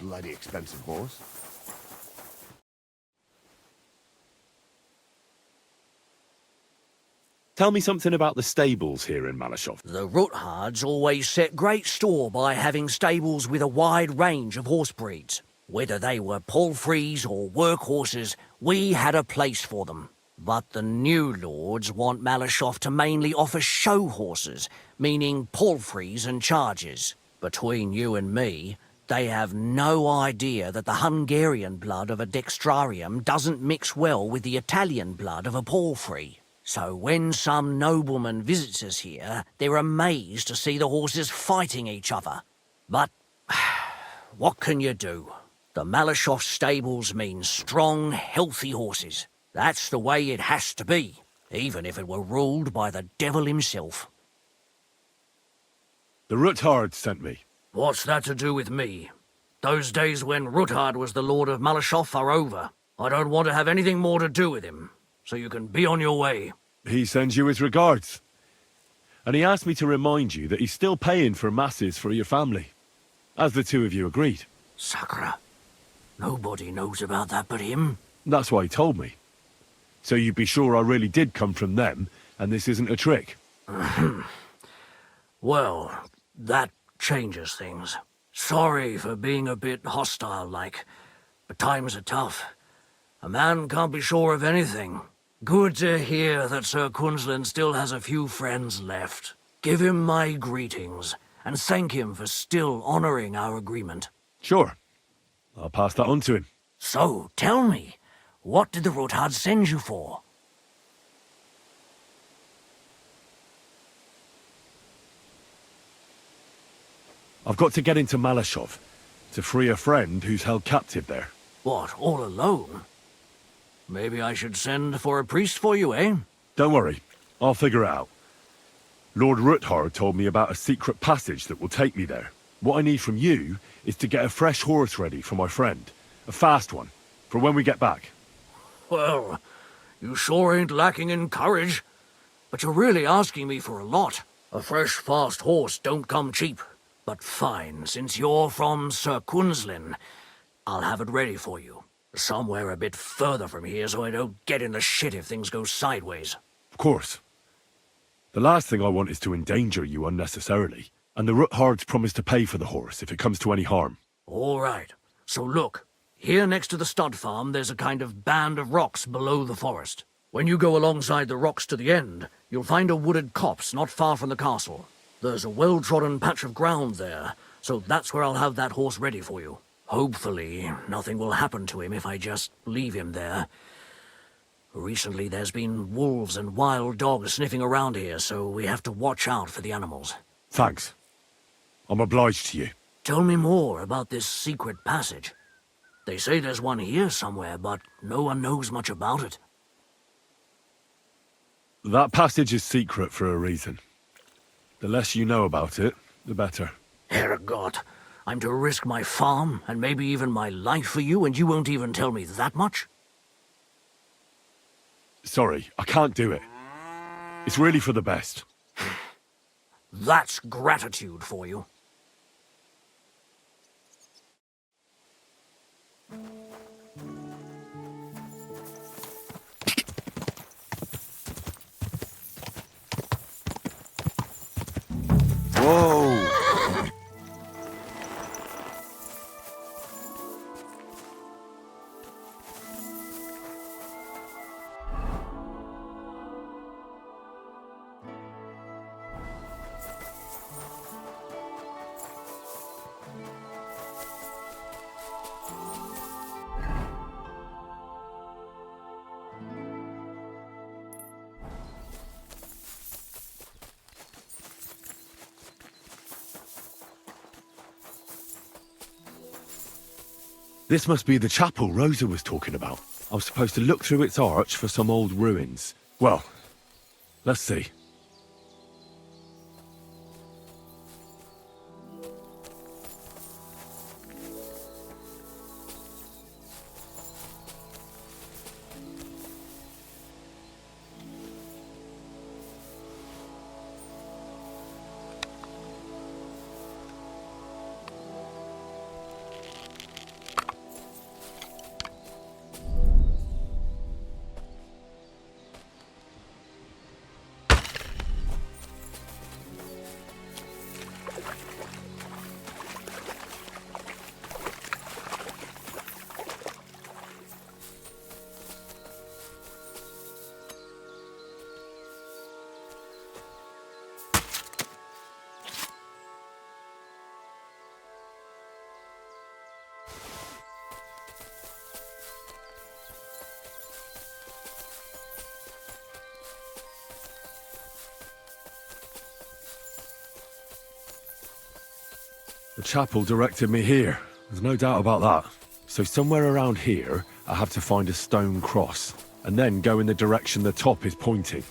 Bloody expensive horse. Tell me something about the stables here in Malashov. The Ruthards always set great store by having stables with a wide range of horse breeds. Whether they were palfreys or workhorses, we had a place for them. But the new lords want Malashov to mainly offer show horses, meaning palfreys and chargers. Between you and me, they have no idea that the Hungarian blood of a dextrarium doesn't mix well with the Italian blood of a palfrey. So when some nobleman visits us here, they're amazed to see the horses fighting each other. But what can you do? The Malashov stables mean strong, healthy horses. That's the way it has to be, even if it were ruled by the devil himself. The Ruthard sent me. What's that to do with me? Those days when Ruthard was the Lord of Malashov are over. I don't want to have anything more to do with him, so you can be on your way. He sends you his regards. And he asked me to remind you that he's still paying for masses for your family, as the two of you agreed. Sakra. Nobody knows about that but him. That's why he told me. So you'd be sure I really did come from them, and this isn't a trick. Well, that changes things. Sorry for being a bit hostile-like, but times are tough. A man can't be sure of anything. Good to hear that Sir Kunzlin still has a few friends left. Give him my greetings, and thank him for still honoring our agreement. Sure. I'll pass that on to him. So, tell me, What did the Ruthard send you for? I've got to get into Malashov to free a friend who's held captive there. What, all alone? Maybe I should send for a priest for you, eh? Don't worry, I'll figure it out. Lord Ruthard told me about a secret passage that will take me there. What I need from you is to get a fresh horse ready for my friend. A fast one, for when we get back. Well, you sure ain't lacking in courage. But you're really asking me for a lot. A fresh, fast horse don't come cheap. But fine, since you're from Sir Quinslin, I'll have it ready for you. Somewhere a bit further from here so I don't get in the shit if things go sideways. Of course. The last thing I want is to endanger you unnecessarily. And the Ruthards promise to pay for the horse if it comes to any harm. All right. So look, here next to the stud farm there's a kind of band of rocks below the forest. When you go alongside the rocks to the end, you'll find a wooded copse not far from the castle. There's a well-trodden patch of ground there, so that's where I'll have that horse ready for you. Hopefully, nothing will happen to him if I just leave him there. Recently, there's been wolves and wild dogs sniffing around here, so we have to watch out for the animals. Thanks. I'm obliged to you. Tell me more about this secret passage. They say there's one here somewhere, but no one knows much about it. That passage is secret for a reason. The less you know about it, the better. Herrgott, I'm to risk my farm, and maybe even my life for you, and you won't even tell me that much? Sorry, I can't do it. It's really for the best. That's gratitude for you. Whoa! This must be the chapel Rosa was talking about. I was supposed to look through its arch for some old ruins. Well, let's see. The chapel directed me here. There's no doubt about that. So somewhere around here, I have to find a stone cross, and then go in the direction the top is pointing.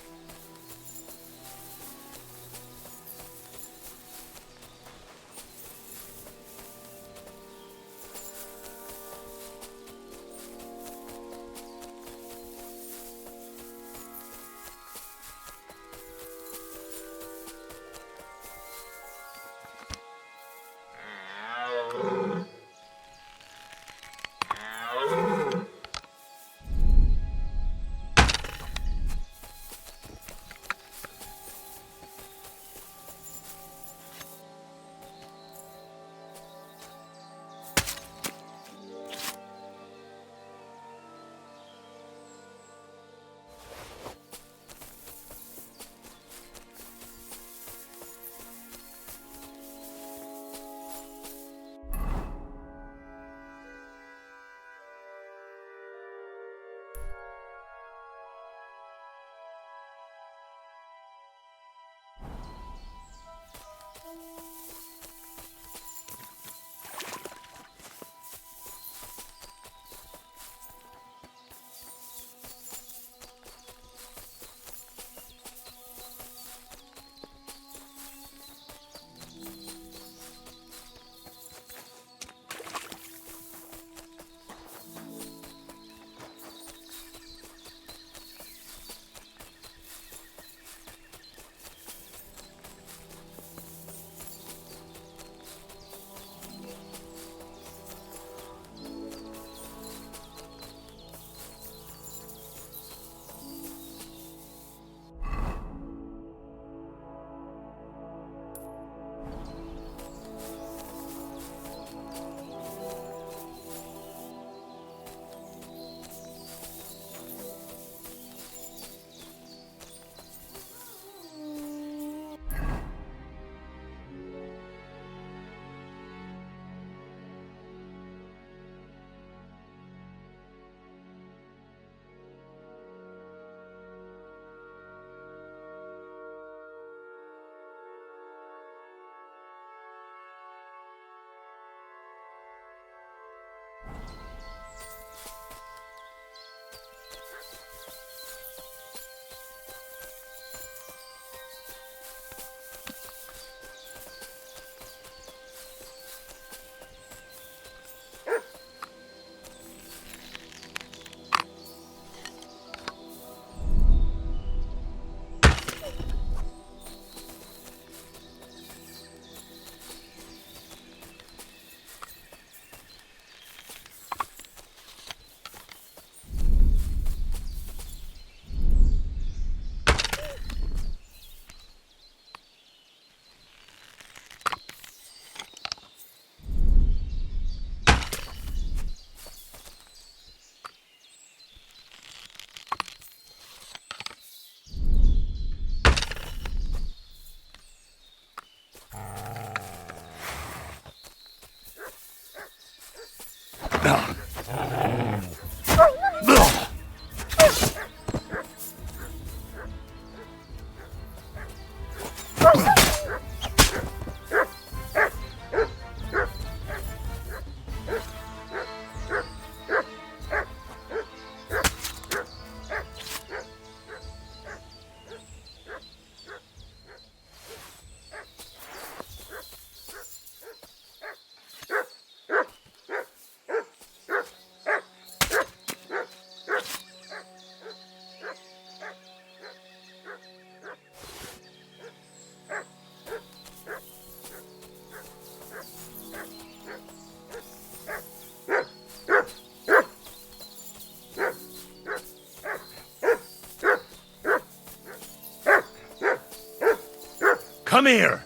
Come here!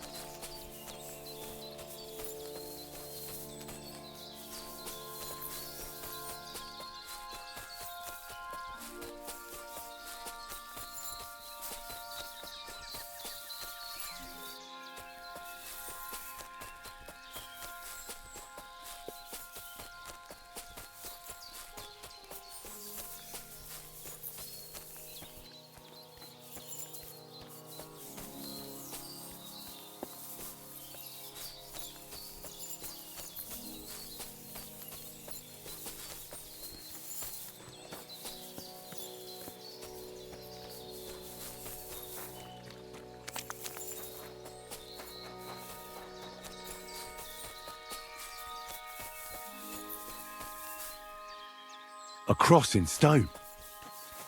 A cross in stone.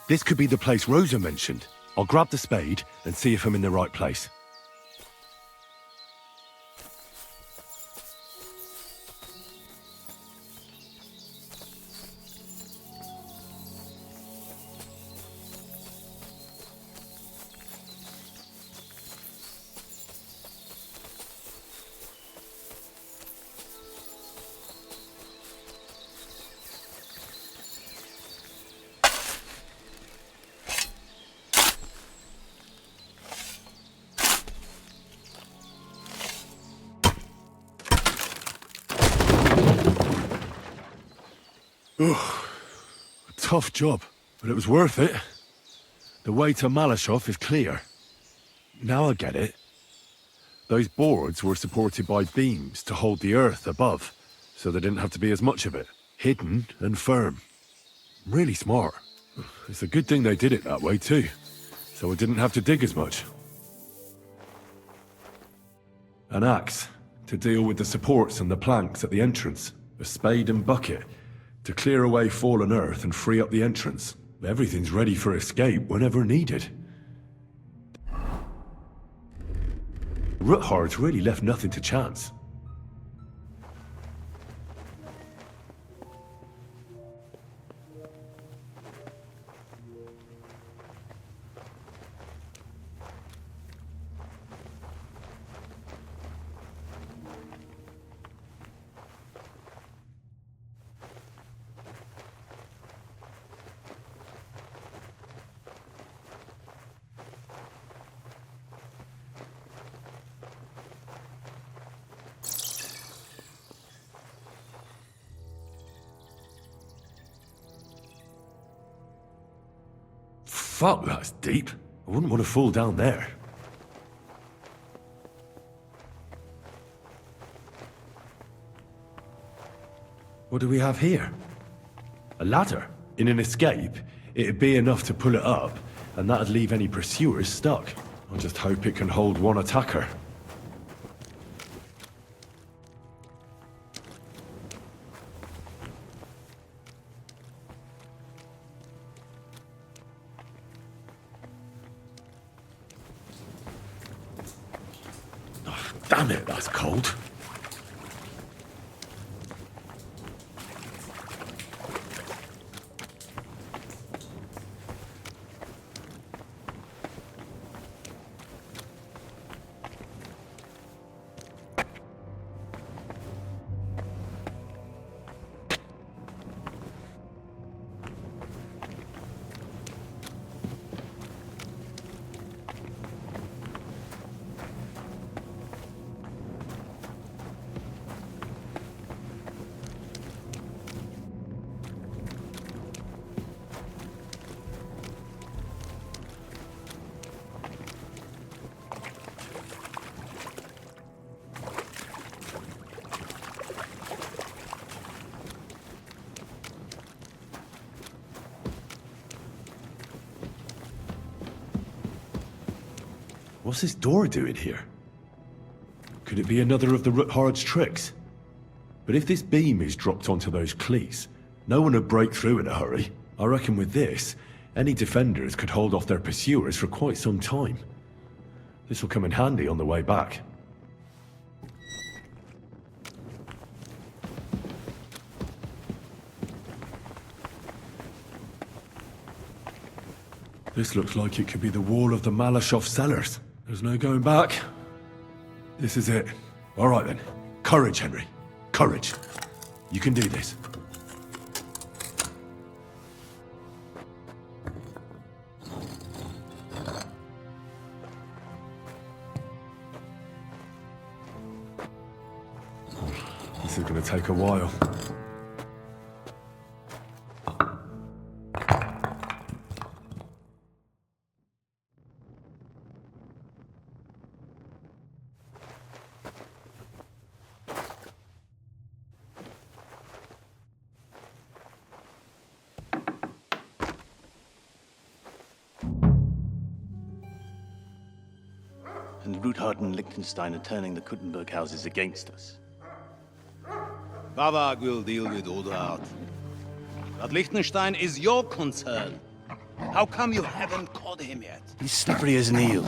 This could be the place Rosa mentioned. I'll grab the spade and see if I'm in the right place. Tough job, but it was worth it. The way to Malashov is clear. Now I get it. Those boards were supported by beams to hold the earth above, so there didn't have to be as much of it. Hidden and firm. Really smart. It's a good thing they did it that way too, so I didn't have to dig as much. An axe to deal with the supports and the planks at the entrance. A spade and bucket to clear away fallen earth and free up the entrance. Everything's ready for escape whenever needed. Ruthards really left nothing to chance. Fuck, that's deep. I wouldn't want to fall down there. What do we have here? A ladder. In an escape, it'd be enough to pull it up, and that'd leave any pursuers stuck. I just hope it can hold one attacker. Damn it, that's cold. What's this door doing here? Could it be another of the Ruthard's tricks? But if this beam is dropped onto those cleats, no one would break through in a hurry. I reckon with this, any defenders could hold off their pursuers for quite some time. This will come in handy on the way back. This looks like it could be the wall of the Malashov cellars. There's no going back. This is it. All right then. Courage, Henry. Courage. You can do this. This is going to take a while. And Ruthard and Liechtenstein are turning the Kuttenberg houses against us. Bavag will deal with Ruthard. But Liechtenstein is your concern. How come you haven't caught him yet? He's slippery as an eel.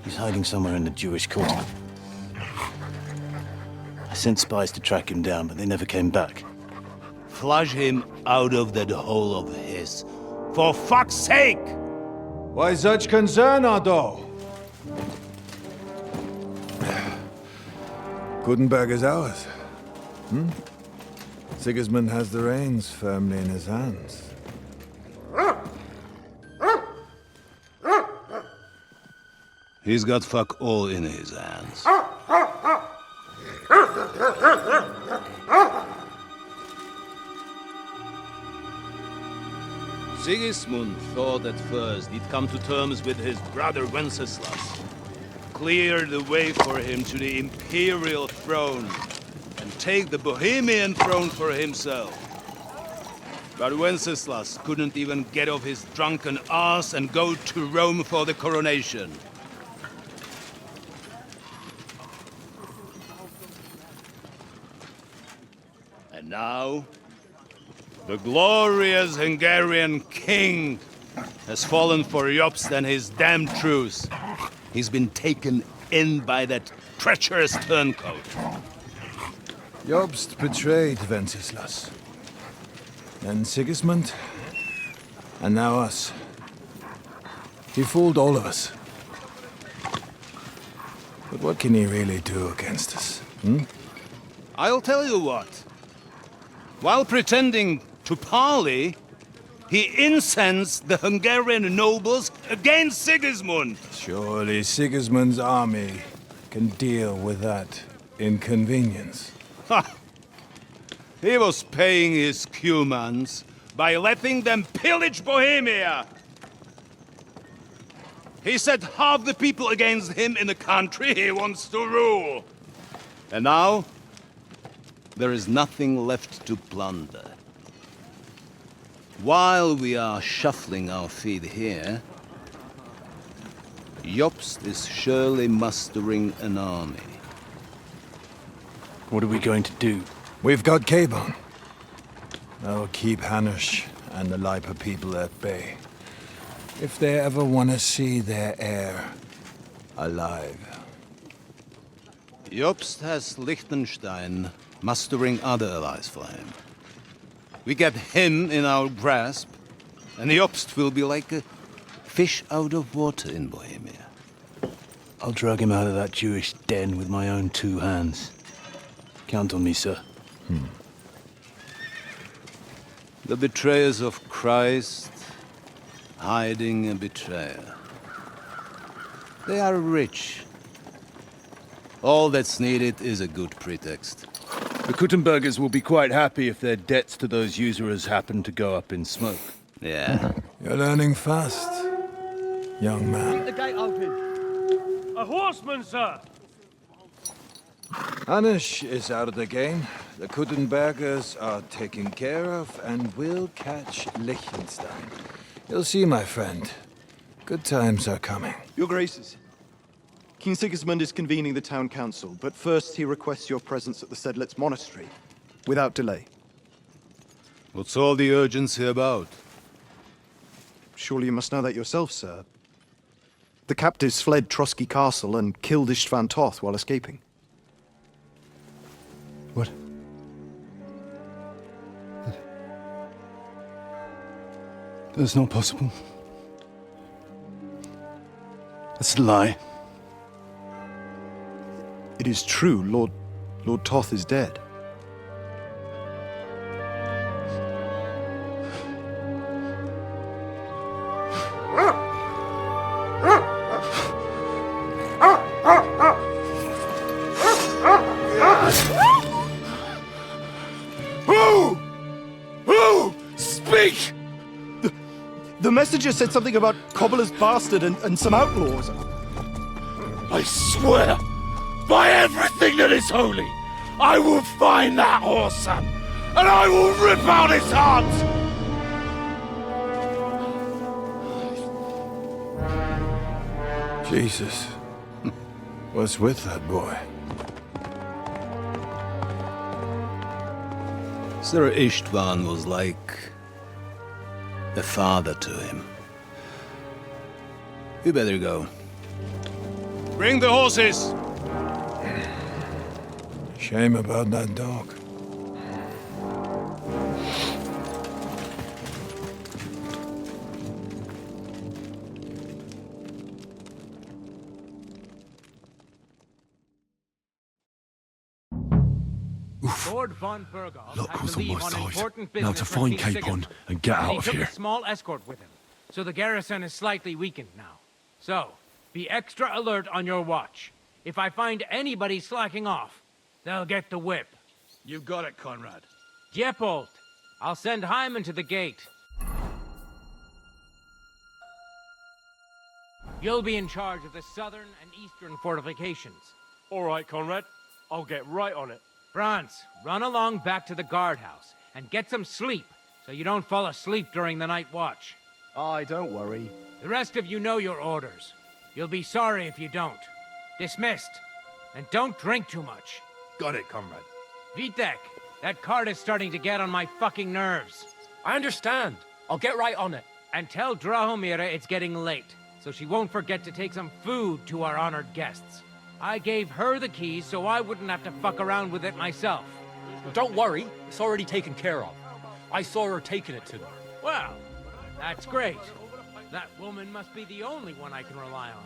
He's hiding somewhere in the Jewish quarter. I sent spies to track him down, but they never came back. Flush him out of that hole of his. For fuck's sake! Why such concern, Otto? Kuttenberg is ours. Sigismund has the reins firmly in his hands. He's got fuck all in his hands. Sigismund thought at first he'd come to terms with his brother Wenceslas. clear the way for him to the imperial throne and take the Bohemian throne for himself. But Wenceslas couldn't even get off his drunken ass and go to Rome for the coronation. And now, the glorious Hungarian king has fallen for Jobst and his damned truce. He's been taken in by that treacherous turncoat. Jobst betrayed Wenceslas. Then Sigismund. And now us. He fooled all of us. But what can he really do against us, hmm? I'll tell you what. While pretending to parley, he incensed the Hungarian nobles against Sigismund. Surely Sigismund's army can deal with that inconvenience. Ha! He was paying his Cumans by letting them pillage Bohemia. He set half the people against him in the country he wants to rule. And now, there is nothing left to plunder. While we are shuffling our feet here, Jobst is surely mustering an army. What are we going to do? We've got Cabon. That'll keep Hanush and the Lipa people at bay. If they ever want to see their heir alive. Jobst has Liechtenstein mustering other allies for him. We get him in our grasp, and Jobst will be like a fish out of water in Bohemia. I'll drag him out of that Jewish den with my own 2 hands. Count on me, sir. The betrayers of Christ hiding a betrayer. They are rich. All that's needed is a good pretext. The Kuttenbergers will be quite happy if their debts to those usurers happen to go up in smoke. Yeah. You're learning fast, young man. The gate open. A horseman, sir! Hanush is out of the game. The Kuttenbergers are taken care of, and we'll catch Liechtenstein. You'll see, my friend. Good times are coming. Your Graces, King Sigismund is convening the town council, but first he requests your presence at the Sedlitz monastery, without delay. What's all the urgency about? Surely you must know that yourself, sir. The captives fled Trotsky Castle and killed Istvan Toth while escaping. What? That's not possible. That's a lie. It is true, Lord Toth is dead. Who? Speak! The messenger said something about Cobbler's bastard and some outlaws. I swear, by everything that is holy, I will find that whoreson, and I will rip out his heart! Jesus. What's with that boy? Sir Istvan was like a father to him. You better go. Bring the horses! Shame about that dog. Lord von Burgov Luck had was to on leave my on side. important Now business to for find King Capon Sigismund. and get out He of took here. a small escort with him, so the garrison is slightly weakened now. So, be extra alert on your watch. If I find anybody slacking off, they'll get the whip. You got it, Conrad. Diepold, I'll send Hyman to the gate. You'll be in charge of the southern and eastern fortifications. All right, Conrad. I'll get right on it. Franz, run along back to the guardhouse and get some sleep so you don't fall asleep during the night watch. Aye, don't worry. The rest of you know your orders. You'll be sorry if you don't. Dismissed. And don't drink too much. Got it, comrade. Vitek, that cart is starting to get on my fucking nerves. I understand. I'll get right on it. And tell Drahomira it's getting late, so she won't forget to take some food to our honored guests. I gave her the keys so I wouldn't have to fuck around with it myself. Don't worry, it's already taken care of. I saw her taking it to them. Well, that's great. That woman must be the only one I can rely on.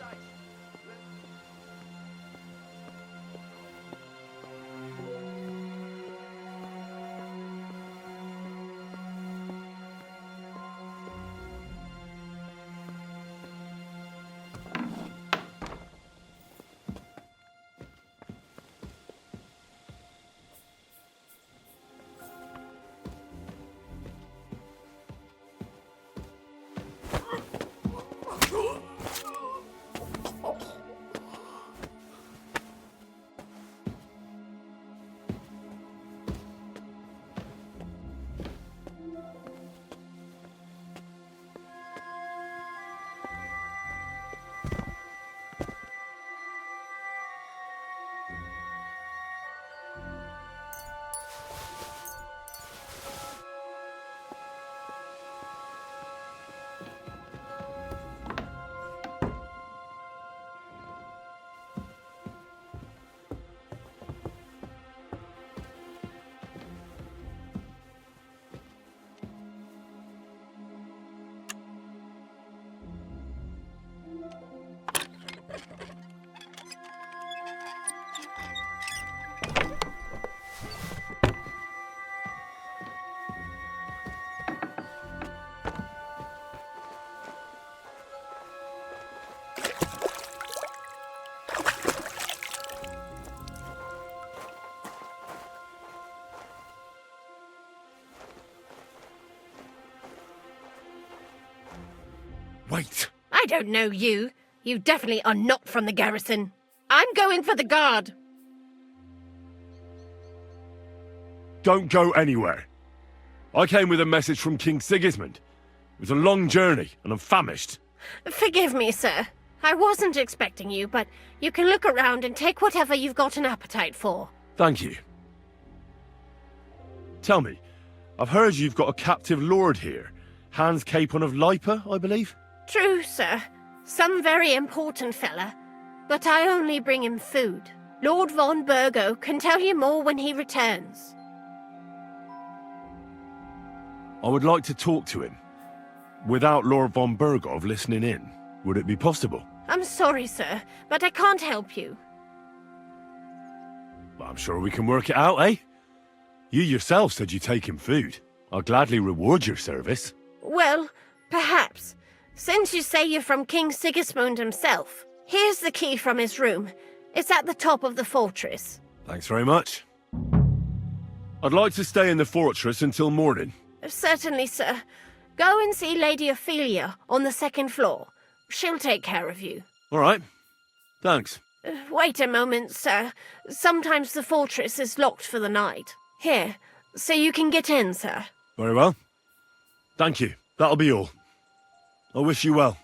Wait! I don't know you. You definitely are not from the garrison. I'm going for the guard. Don't go anywhere. I came with a message from King Sigismund. It was a long journey, and I'm famished. Forgive me, sir. I wasn't expecting you, but you can look around and take whatever you've got an appetite for. Thank you. Tell me, I've heard you've got a captive lord here. Hans Capon of Lipa, I believe? True, sir. Some very important fella. But I only bring him food. Lord von Burgo can tell you more when he returns. I would like to talk to him. Without Lord von Burgov listening in, would it be possible? I'm sorry, sir, but I can't help you. Well, I'm sure we can work it out, eh? You yourself said you'd take him food. I'll gladly reward your service. Well, perhaps. Since you say you're from King Sigismund himself, here's the key from his room. It's at the top of the fortress. Thanks very much. I'd like to stay in the fortress until morning. Certainly, sir. Go and see Lady Ophelia on the second floor. She'll take care of you. All right. Thanks. Wait a moment, sir. Sometimes the fortress is locked for the night. Here, so you can get in, sir. Very well. Thank you. That'll be all. I wish you well.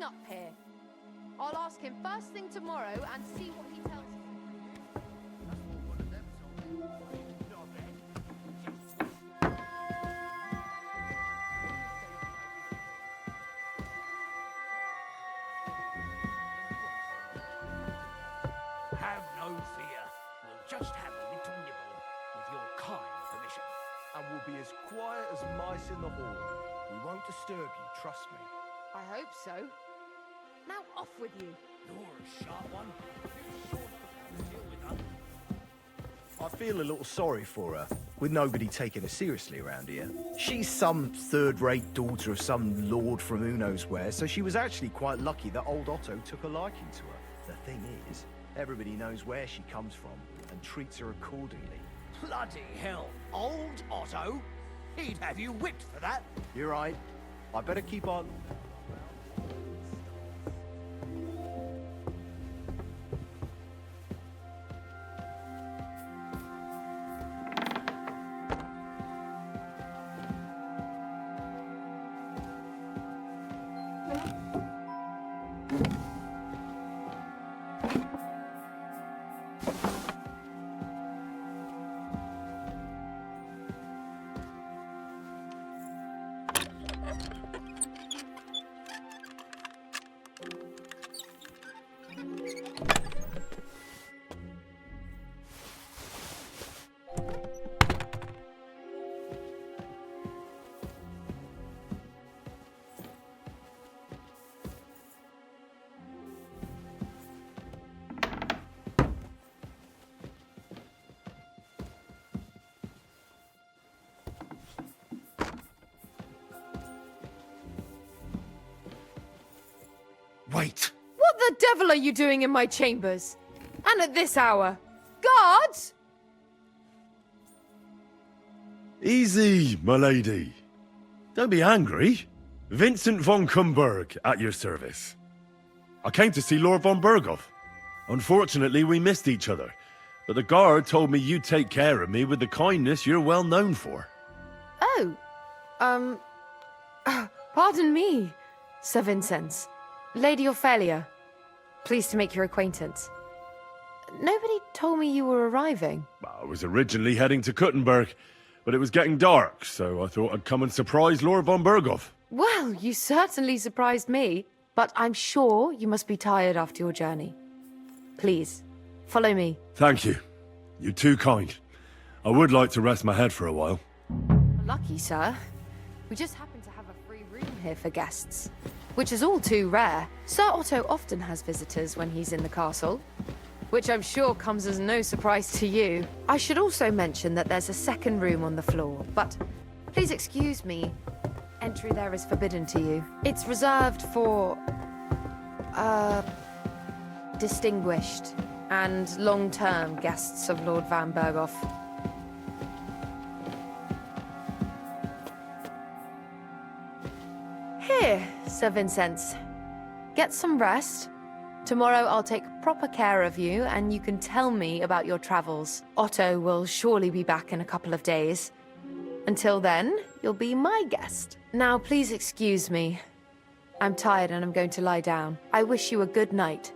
hang up here. I'll ask him first thing tomorrow and see what he tells us. Have no fear. We'll just have a little nibble, with your kind permission. And we'll be as quiet as mice in the hall. We won't disturb you, trust me. I hope so. Now off with you. You're a sharp one. You sure know how to deal with her. I feel a little sorry for her, with nobody taking her seriously around here. She's some third-rate daughter of some lord from who knows where, so she was actually quite lucky that old Otto took a liking to her. The thing is, everybody knows where she comes from and treats her accordingly. Bloody hell, old Otto? He'd have you whipped for that. You're right. I better keep on. Wait! What the devil are you doing in my chambers? And at this hour? Guards! Easy, my lady. Don't be angry. Vincent von Kumberg at your service. I came to see Lord von Berghoff. Unfortunately, we missed each other, but the guard told me you'd take care of me with the kindness you're well known for. Oh, pardon me, Sir Vincent. Lady Ophelia, pleased to make your acquaintance. Nobody told me you were arriving. I was originally heading to Kuttenberg, but it was getting dark, so I thought I'd come and surprise Lord von Berghoff. Well, you certainly surprised me, but I'm sure you must be tired after your journey. Please, follow me. Thank you. You're too kind. I would like to rest my head for a while. Lucky, sir. We just happen to have a free room here for guests, which is all too rare. Sir Otto often has visitors when he's in the castle, which I'm sure comes as no surprise to you. I should also mention that there's a second room on the floor, but please excuse me. Entry there is forbidden to you. It's reserved for, distinguished and long-term guests of Lord Van Berghoff. Here, Sir Vincent. Get some rest. Tomorrow I'll take proper care of you, and you can tell me about your travels. Otto will surely be back in a couple of days. Until then, you'll be my guest. Now, please excuse me. I'm tired and I'm going to lie down. I wish you a good night.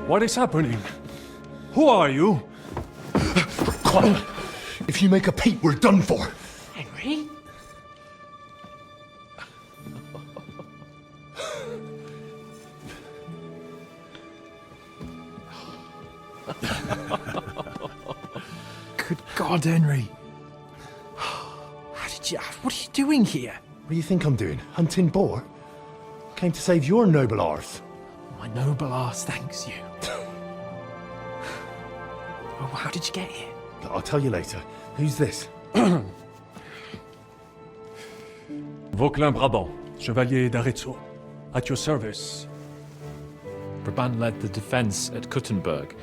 What is happening? Who are you? Quiet. If you make a peep, we're done for. Henry? Good God, Henry. What are you doing here? What do you think I'm doing? Hunting boar? Came to save your noble arse. My noble arse thanks you. Oh, how did you get here? I'll tell you later. Who's this? Vauquelin Brabant, Chevalier d'Arezzo. At your service. Brabant led the defense at Kuttenberg.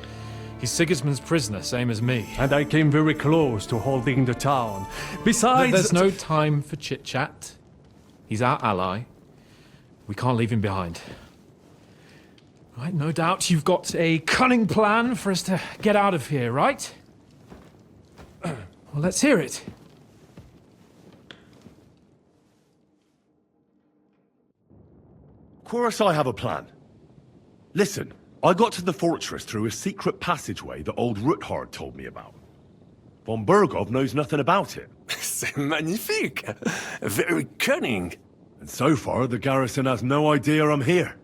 He's Sigismund's prisoner, same as me. And I came very close to holding the town. Besides... There's no time for chit-chat. He's our ally. We can't leave him behind. Right, no doubt you've got a cunning plan for us to get out of here, right? Well, let's hear it. Of course I have a plan. Listen, I got to the fortress through a secret passageway that old Ruthard told me about. Von Bergov knows nothing about it. C'est magnifique! Very cunning. And so far, the garrison has no idea I'm here.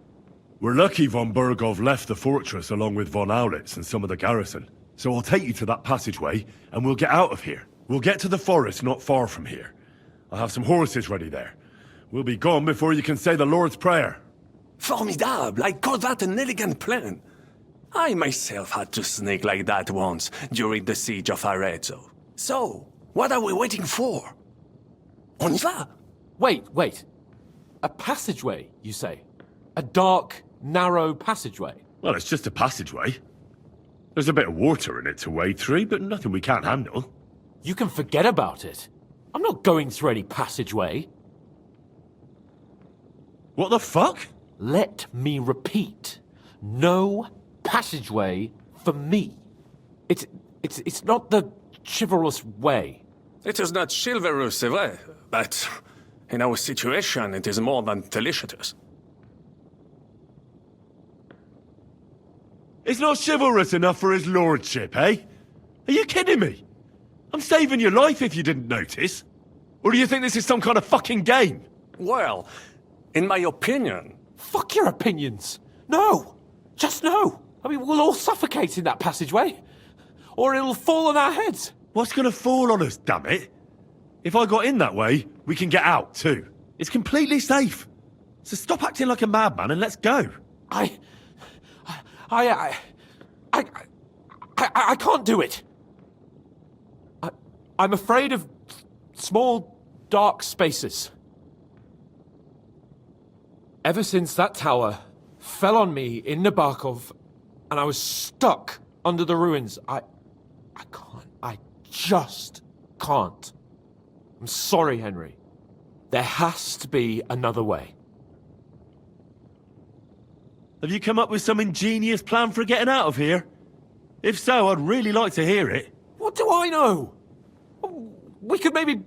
We're lucky Von Bergov left the fortress along with Von Aulitz and some of the garrison. So I'll take you to that passageway, and we'll get out of here. We'll get to the forest not far from here. I'll have some horses ready there. We'll be gone before you can say the Lord's Prayer. Formidable! I call that an elegant plan. I myself had to sneak like that once during the siege of Arezzo. So, what are we waiting for? On y va! Wait. A passageway, you say? A dark, narrow passageway? Well, it's just a passageway. There's a bit of water in it to wade through, but nothing we can't handle. You can forget about it. I'm not going through any passageway. What the fuck? Let me repeat. No passageway for me. It's not the chivalrous way. It is not chivalrous, c'est vrai, but in our situation, it is more than delicious. It's not chivalrous enough for his lordship, eh? Are you kidding me? I'm saving your life if you didn't notice. Or do you think this is some kind of fucking game? Well, in my opinion... Fuck your opinions. No. Just no. I mean, we'll all suffocate in that passageway. Or it'll fall on our heads. What's gonna fall on us, damn it? If I got in that way, we can get out, too. It's completely safe. So stop acting like a madman and let's go. I can't do it. I'm afraid of small, dark spaces. Ever since that tower fell on me in Nabokov, and I was stuck under the ruins, I just can't. I'm sorry, Henry. There has to be another way. Have you come up with some ingenious plan for getting out of here? If so, I'd really like to hear it. What do I know? We could maybe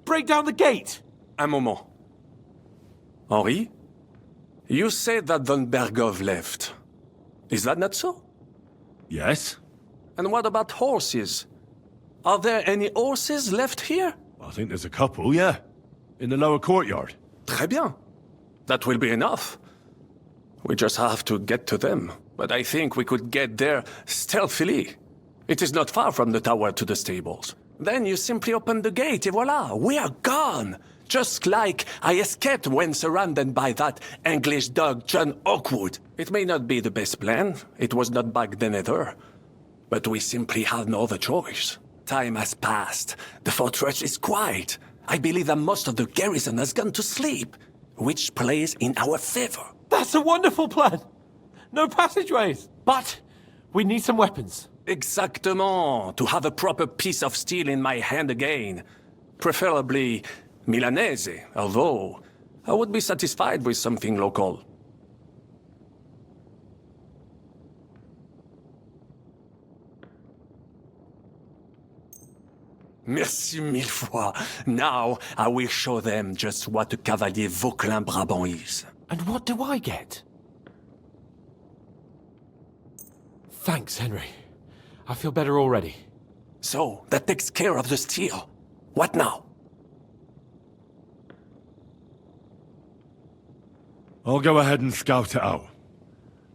break down the gate. Un moment. Henri? You said that Von Bergov left. Is that not so? Yes. And what about horses? Are there any horses left here? I think there's a couple, yeah. In the lower courtyard. Très bien. That will be enough. We just have to get to them. But I think we could get there stealthily. It is not far from the tower to the stables. Then you simply open the gate, et voila, we are gone! Just like I escaped when surrounded by that English dog John Oakwood. It may not be the best plan, it was not back then either. But we simply had no other choice. Time has passed, the fortress is quiet. I believe that most of the garrison has gone to sleep, which plays in our favor. That's a wonderful plan! No passageways! But we need some weapons. Exactement, to have a proper piece of steel in my hand again. Preferably Milanese, although I would be satisfied with something local. Merci mille fois. Now I will show them just what a Cavalier Vauquelin Brabant is. And what do I get? Thanks, Henry. I feel better already. So, that takes care of the steel. What now? I'll go ahead and scout it out.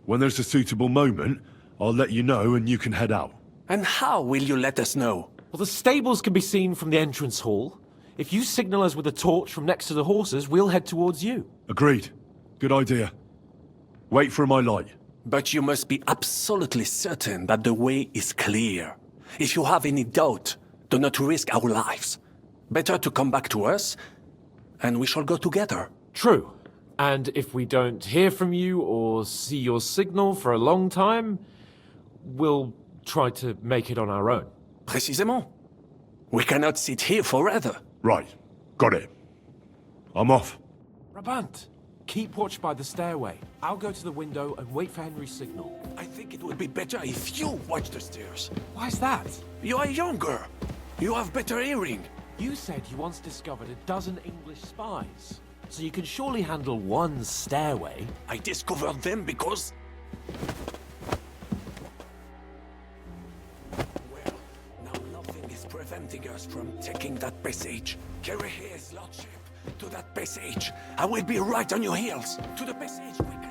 When there's a suitable moment, I'll let you know and you can head out. And how will you let us know? Well, the stables can be seen from the entrance hall. If you signal us with a torch from next to the horses, we'll head towards you. Agreed. Good idea. Wait for my light. But you must be absolutely certain that the way is clear. If you have any doubt, do not risk our lives. Better to come back to us, and we shall go together. True. And if we don't hear from you or see your signal for a long time, we'll try to make it on our own. Précisément. We cannot sit here forever. Right. Got it. I'm off. Brabant, keep watch by the stairway. I'll go to the window and wait for Henry's signal. I think it would be better if you watch the stairs. Why's that? You are younger. You have better hearing. You said you once discovered a dozen English spies. So you can surely handle one stairway. I discovered them because... Well, now nothing is preventing us from taking that passage. Carry his lordship to that passage. I will be right on your heels. To the passage, quickly.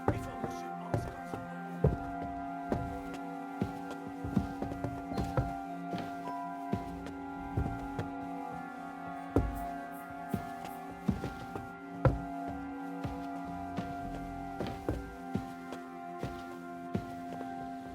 Before Monsieur Hans comes around.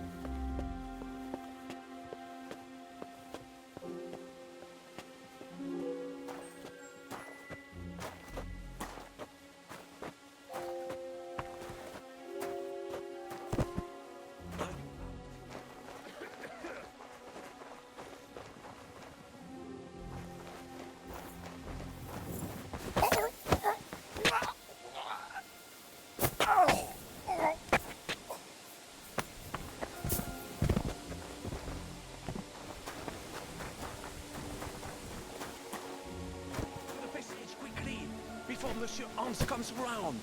Before Monsieur Hans comes around.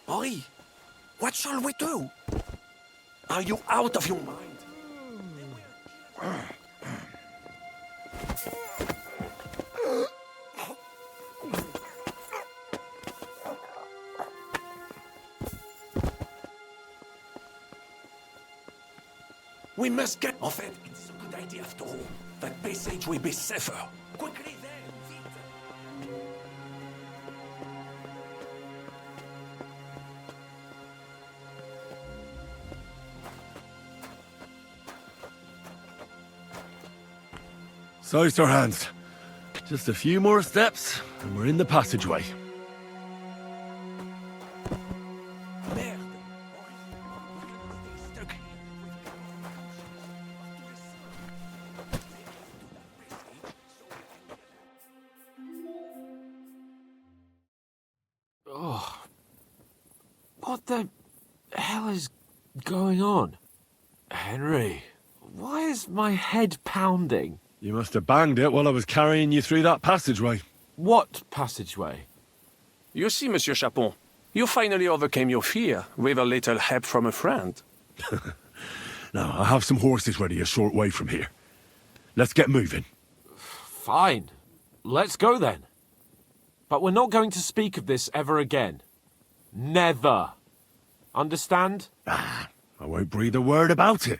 Oi! What shall we do? Are you out of your mind? We must get off it. It's a good idea after all. That passage will be safer. Quickly then, vite! So, Sir Hans, just a few more steps, and we're in the passageway. Oh, what the hell is going on? Henry, why is my head pounding? You must have banged it while I was carrying you through that passageway. What passageway? You see, Monsieur Chapon, you finally overcame your fear with a little help from a friend. Now, I have some horses ready a short way from here. Let's get moving. Fine. Let's go then. But we're not going to speak of this ever again. Never. Understand? I won't breathe a word about it.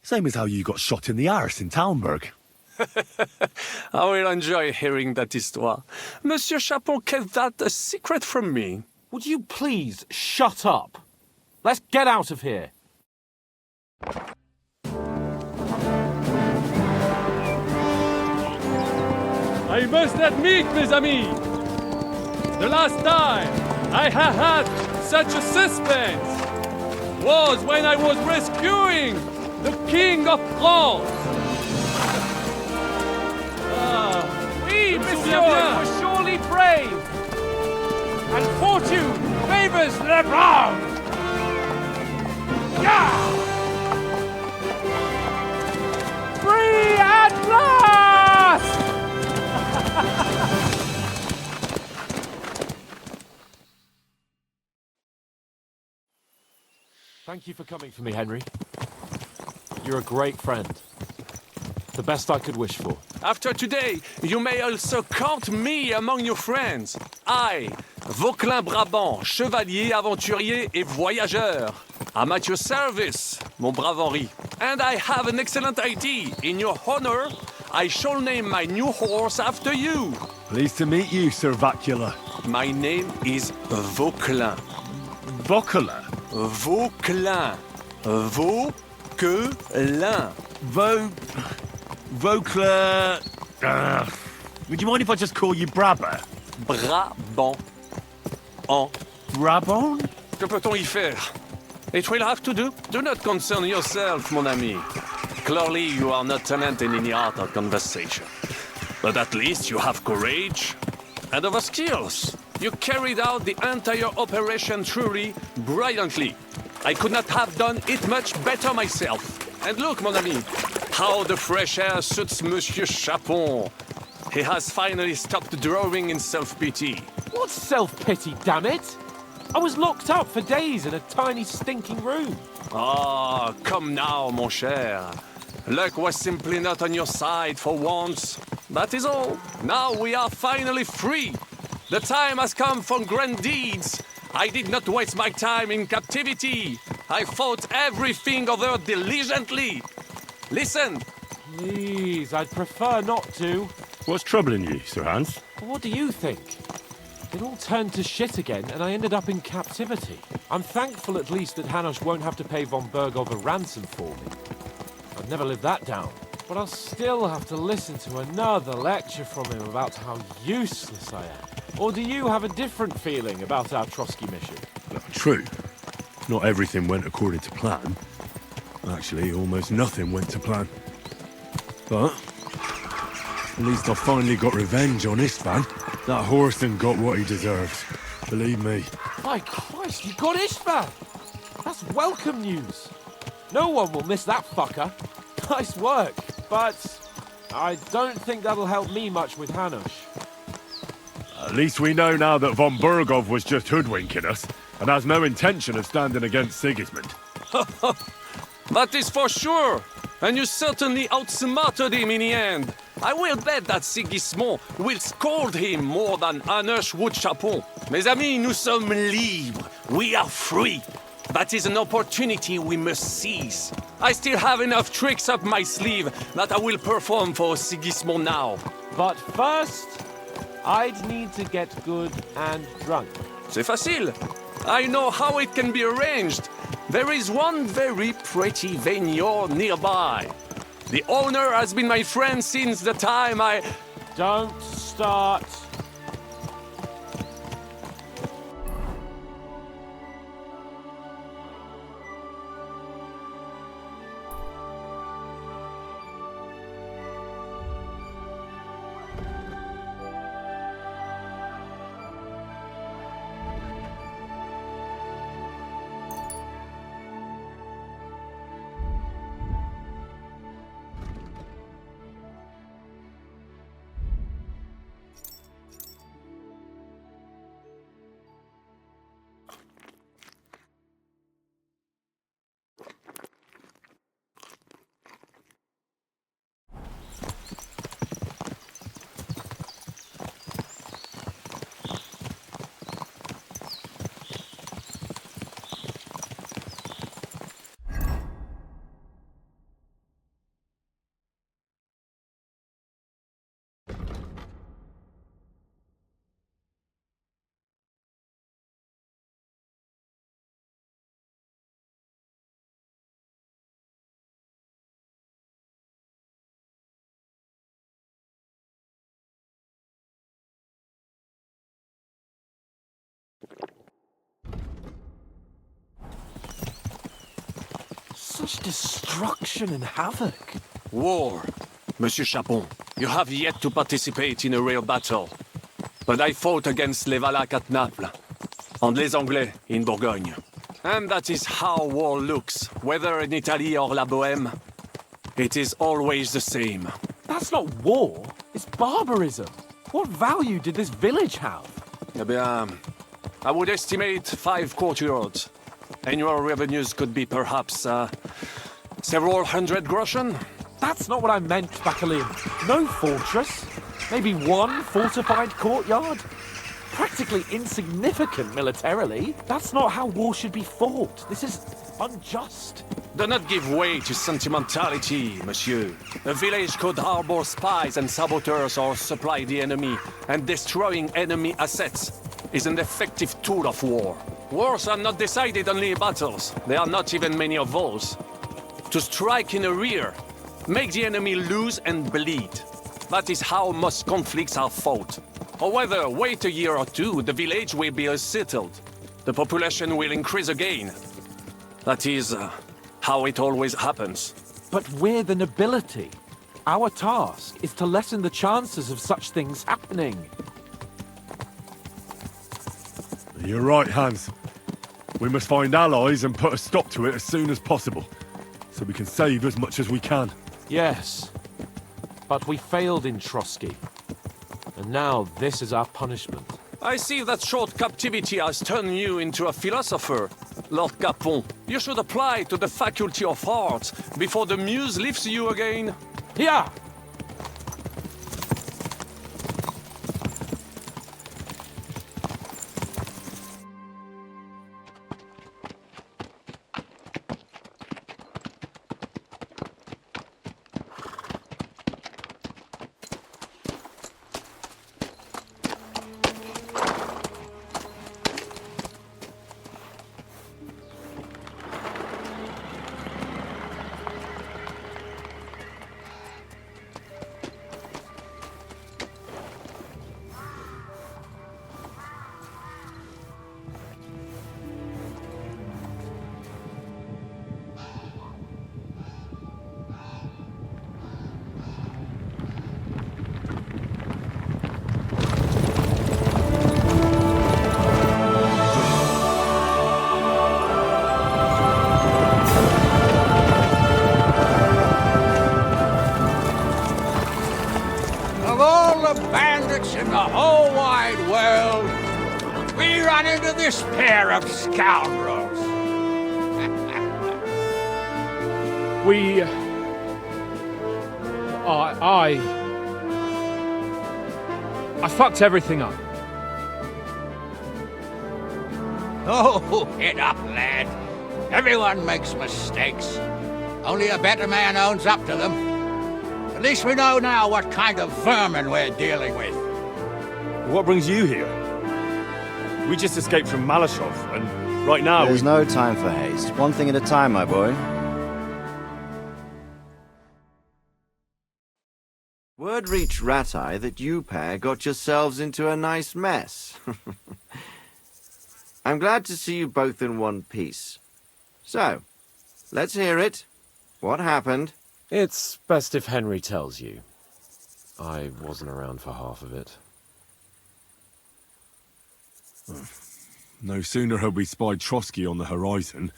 Same as how you got shot in the arse in Talmberg. I will enjoy hearing that histoire. Monsieur Chapon kept that a secret from me. Would you please shut up? Let's get out of here. I must admit, mes amis, the last time I have had such a suspense was when I was rescuing the King of France. Oui, monsieur, you were surely brave. And fortune favors the brave. Yeah! Free at last! Thank you for coming for me, Henry. You're a great friend. The best I could wish for. After today, you may also count me among your friends. I, Vauquelin Brabant, chevalier, aventurier et voyageur. I'm at your service, mon brave Henri. And I have an excellent idea. In your honor, I shall name my new horse after you. Pleased to meet you, Sir Vacula. My name is Vauquelin. Vauquelin? Vauquelin. Vauquelin. Vauquelin... would you mind if I just call you Brabber? Brabant. En. Brabant? Que peut-on y faire? It will have to do. Do not concern yourself, mon ami. Clearly, you are not talented in the art of conversation. But at least you have courage and other skills. You carried out the entire operation truly brilliantly. I could not have done it much better myself. And look, mon ami, how the fresh air suits Monsieur Chapon. He has finally stopped drawing in self-pity. What self-pity, damn it? I was locked up for days in a tiny stinking room. Ah, come now, mon cher. Luck was simply not on your side for once. That is all. Now we are finally free. The time has come for grand deeds. I did not waste my time in captivity. I fought everything over diligently. Listen. Please, I'd prefer not to. What's troubling you, Sir Hans? What do you think? It all turned to shit again, and I ended up in captivity. I'm thankful at least that Hanush won't have to pay von Bergov a ransom for me. I'd never live that down. But I'll still have to listen to another lecture from him about how useless I am. Or do you have a different feeling about our Trotsky mission? True. Not everything went according to plan. Actually, almost nothing went to plan. But at least I finally got revenge on Istvan. That Horsten got what he deserved. Believe me. My Christ, you got Istvan! That's welcome news. No one will miss that fucker. Nice work. But I don't think that'll help me much with Hanush. At least we know now that von Bergov was just hoodwinking us and has no intention of standing against Sigismund. That is for sure. And you certainly outsmarted him in the end. I will bet that Sigismund will scold him more than Hanush would Chapon. Mes amis, nous sommes libres. We are free. That is an opportunity we must seize. I still have enough tricks up my sleeve that I will perform for Sigismund now. But first, I'd need to get good and drunk. C'est facile. I know how it can be arranged. There is one very pretty vineyard nearby. The owner has been my friend since the time I... Don't start. Such destruction and havoc. War. Monsieur Chapon, you have yet to participate in a real battle. But I fought against les Valaques at Naples, and les Anglais in Bourgogne. And that is how war looks, whether in Italy or La Bohème. It is always the same. That's not war, it's barbarism. What value did this village have? Eh bien, I would estimate 5 courtyards. Annual revenues could be perhaps, several hundred groschen. That's not what I meant, Bacalian. No fortress. Maybe one fortified courtyard. Practically insignificant militarily. That's not how war should be fought. This is unjust. Do not give way to sentimentality, monsieur. A village could harbor spies and saboteurs or supply the enemy, and destroying enemy assets is an effective tool of war. Wars are not decided only in battles. There are not even many of those. To strike in the rear, make the enemy lose and bleed. That is how most conflicts are fought. However, wait a year or two, the village will be settled. The population will increase again. That is how it always happens. But we're the nobility. Our task is to lessen the chances of such things happening. You're right, Hans. We must find allies and put a stop to it as soon as possible, so we can save as much as we can. Yes, but we failed in Trotsky. And now this is our punishment. I see that short captivity has turned you into a philosopher, Lord Capon. You should apply to the Faculty of Arts before the muse lifts you again. Yeah! Of all the bandits in the whole wide world, we run into this pair of scoundrels. I fucked everything up. Oh, get up, lad. Everyone makes mistakes. Only a better man owns up to them. At least we know now what kind of vermin we're dealing with. What brings you here? We just escaped from Malashov, and right now There's no time for haste. One thing at a time, my boy. Word reached Ratai that you pair got yourselves into a nice mess. I'm glad to see you both in one piece. So, let's hear it. What happened? It's best if Henry tells you. I wasn't around for half of it. No sooner had we spied Trotsky on the horizon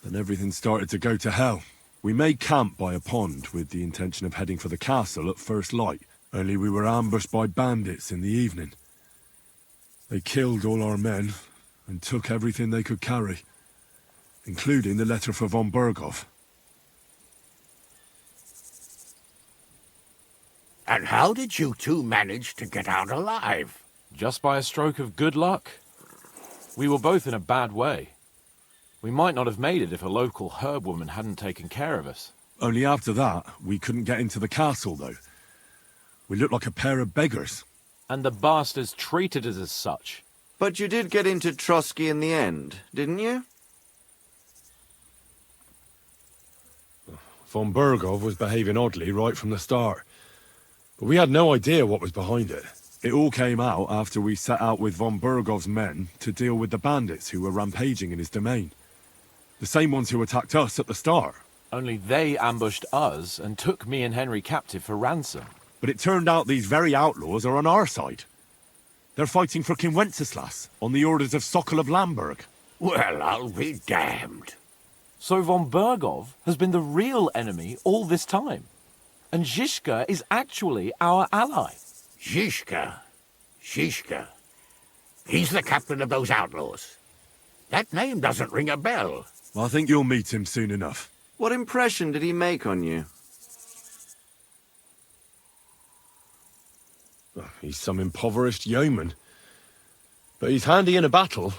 than everything started to go to hell. We made camp by a pond with the intention of heading for the castle at first light, only we were ambushed by bandits in the evening. They killed all our men and took everything they could carry, including the letter for von Berghoff. And how did you two manage to get out alive? Just by a stroke of good luck. We were both in a bad way. We might not have made it if a local herb woman hadn't taken care of us. Only after that, we couldn't get into the castle, though. We looked like a pair of beggars. And the bastards treated us as such. But you did get into Trotsky in the end, didn't you? Von Berghoff was behaving oddly right from the start. But we had no idea what was behind it. It all came out after we set out with von Berghoff's men to deal with the bandits who were rampaging in his domain. The same ones who attacked us at the start. Only they ambushed us and took me and Henry captive for ransom. But it turned out these very outlaws are on our side. They're fighting for King Wenceslas on the orders of Sokol of Lamberg. Well, I'll be damned. So von Bergov has been the real enemy all this time. And Zizka is actually our ally. Zizka. He's the captain of those outlaws. That name doesn't ring a bell. I think you'll meet him soon enough. What impression did he make on you? He's some impoverished yeoman. But he's handy in a battle,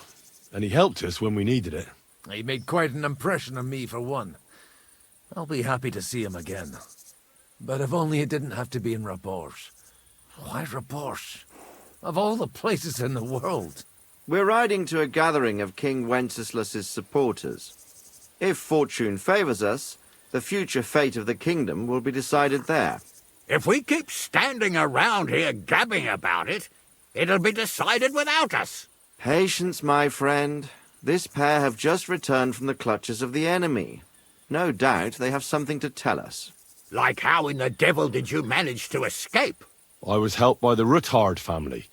and he helped us when we needed it. He made quite an impression on me, for one. I'll be happy to see him again. But if only it didn't have to be in Rabosh. Why Rabosh? Of all the places in the world. We're riding to a gathering of King Wenceslas's supporters. If fortune favors us, the future fate of the kingdom will be decided there. If we keep standing around here gabbing about it, it'll be decided without us. Patience, my friend. This pair have just returned from the clutches of the enemy. No doubt they have something to tell us. Like how in the devil did you manage to escape? I was helped by the Ruthard family,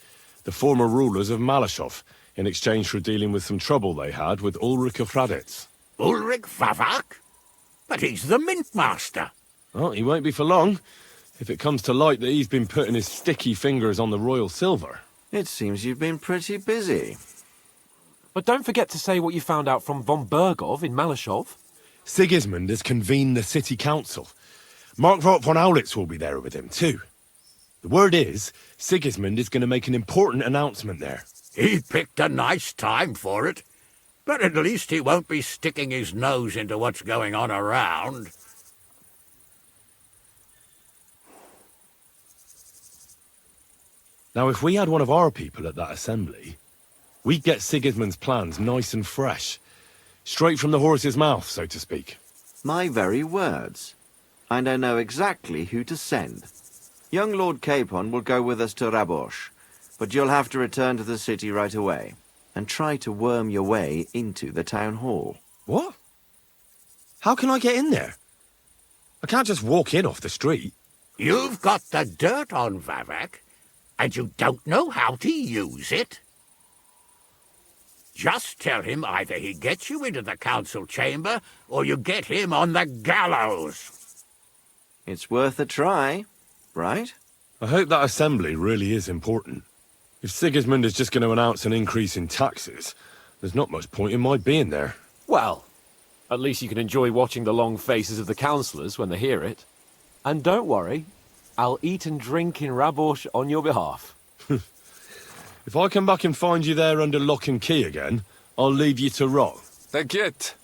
the former rulers of Malashov, in exchange for dealing with some trouble they had with Ulrich of Raditz. Ulrich Favak? But he's the mint master. Well, he won't be for long, if it comes to light that he's been putting his sticky fingers on the royal silver. It seems you've been pretty busy. But don't forget to say what you found out from von Bergov in Malashov. Sigismund has convened the city council. Markvart von Aulitz will be there with him, too. The word is, Sigismund is going to make an important announcement there. He picked a nice time for it. But at least he won't be sticking his nose into what's going on around. Now, if we had one of our people at that assembly, we'd get Sigismund's plans nice and fresh. Straight from the horse's mouth, so to speak. My very words. And I know exactly who to send. Young Lord Capon will go with us to Rabosh, but you'll have to return to the city right away, and try to worm your way into the town hall. What? How can I get in there? I can't just walk in off the street. You've got the dirt on Vavak, and you don't know how to use it? Just tell him either he gets you into the council chamber, or you get him on the gallows. It's worth a try, right? I hope that assembly really is important. If Sigismund is just going to announce an increase in taxes, there's not much point in my being there. Well, at least you can enjoy watching the long faces of the councillors when they hear it. And don't worry, I'll eat and drink in Rabosh on your behalf. If I come back and find you there under lock and key again, I'll leave you to rot. Take it.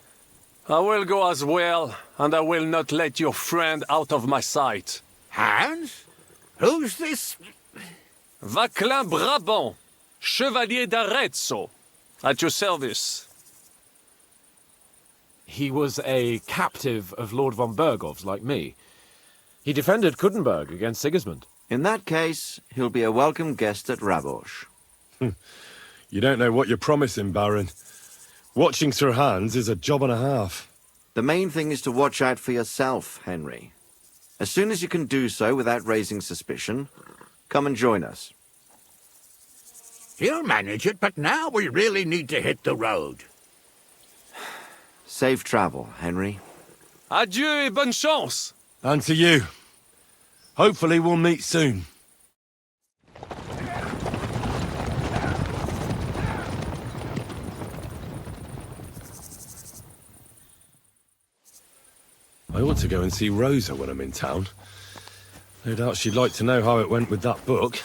I will go as well, and I will not let your friend out of my sight. Hans? Who's this? Vaclin Brabant, Chevalier d'Arezzo, at your service. He was a captive of Lord von Bergov's, like me. He defended Kuttenberg against Sigismund. In that case, he'll be a welcome guest at Rabosh. You don't know what you're promising, Baron. Watching Sir Hans is a job and a half. The main thing is to watch out for yourself, Henry. As soon as you can do so without raising suspicion, come and join us. He'll manage it, but now we really need to hit the road. Safe travel, Henry. Adieu et bonne chance. And to you. Hopefully we'll meet soon. I ought to go and see Rosa when I'm in town. No doubt she'd like to know how it went with that book.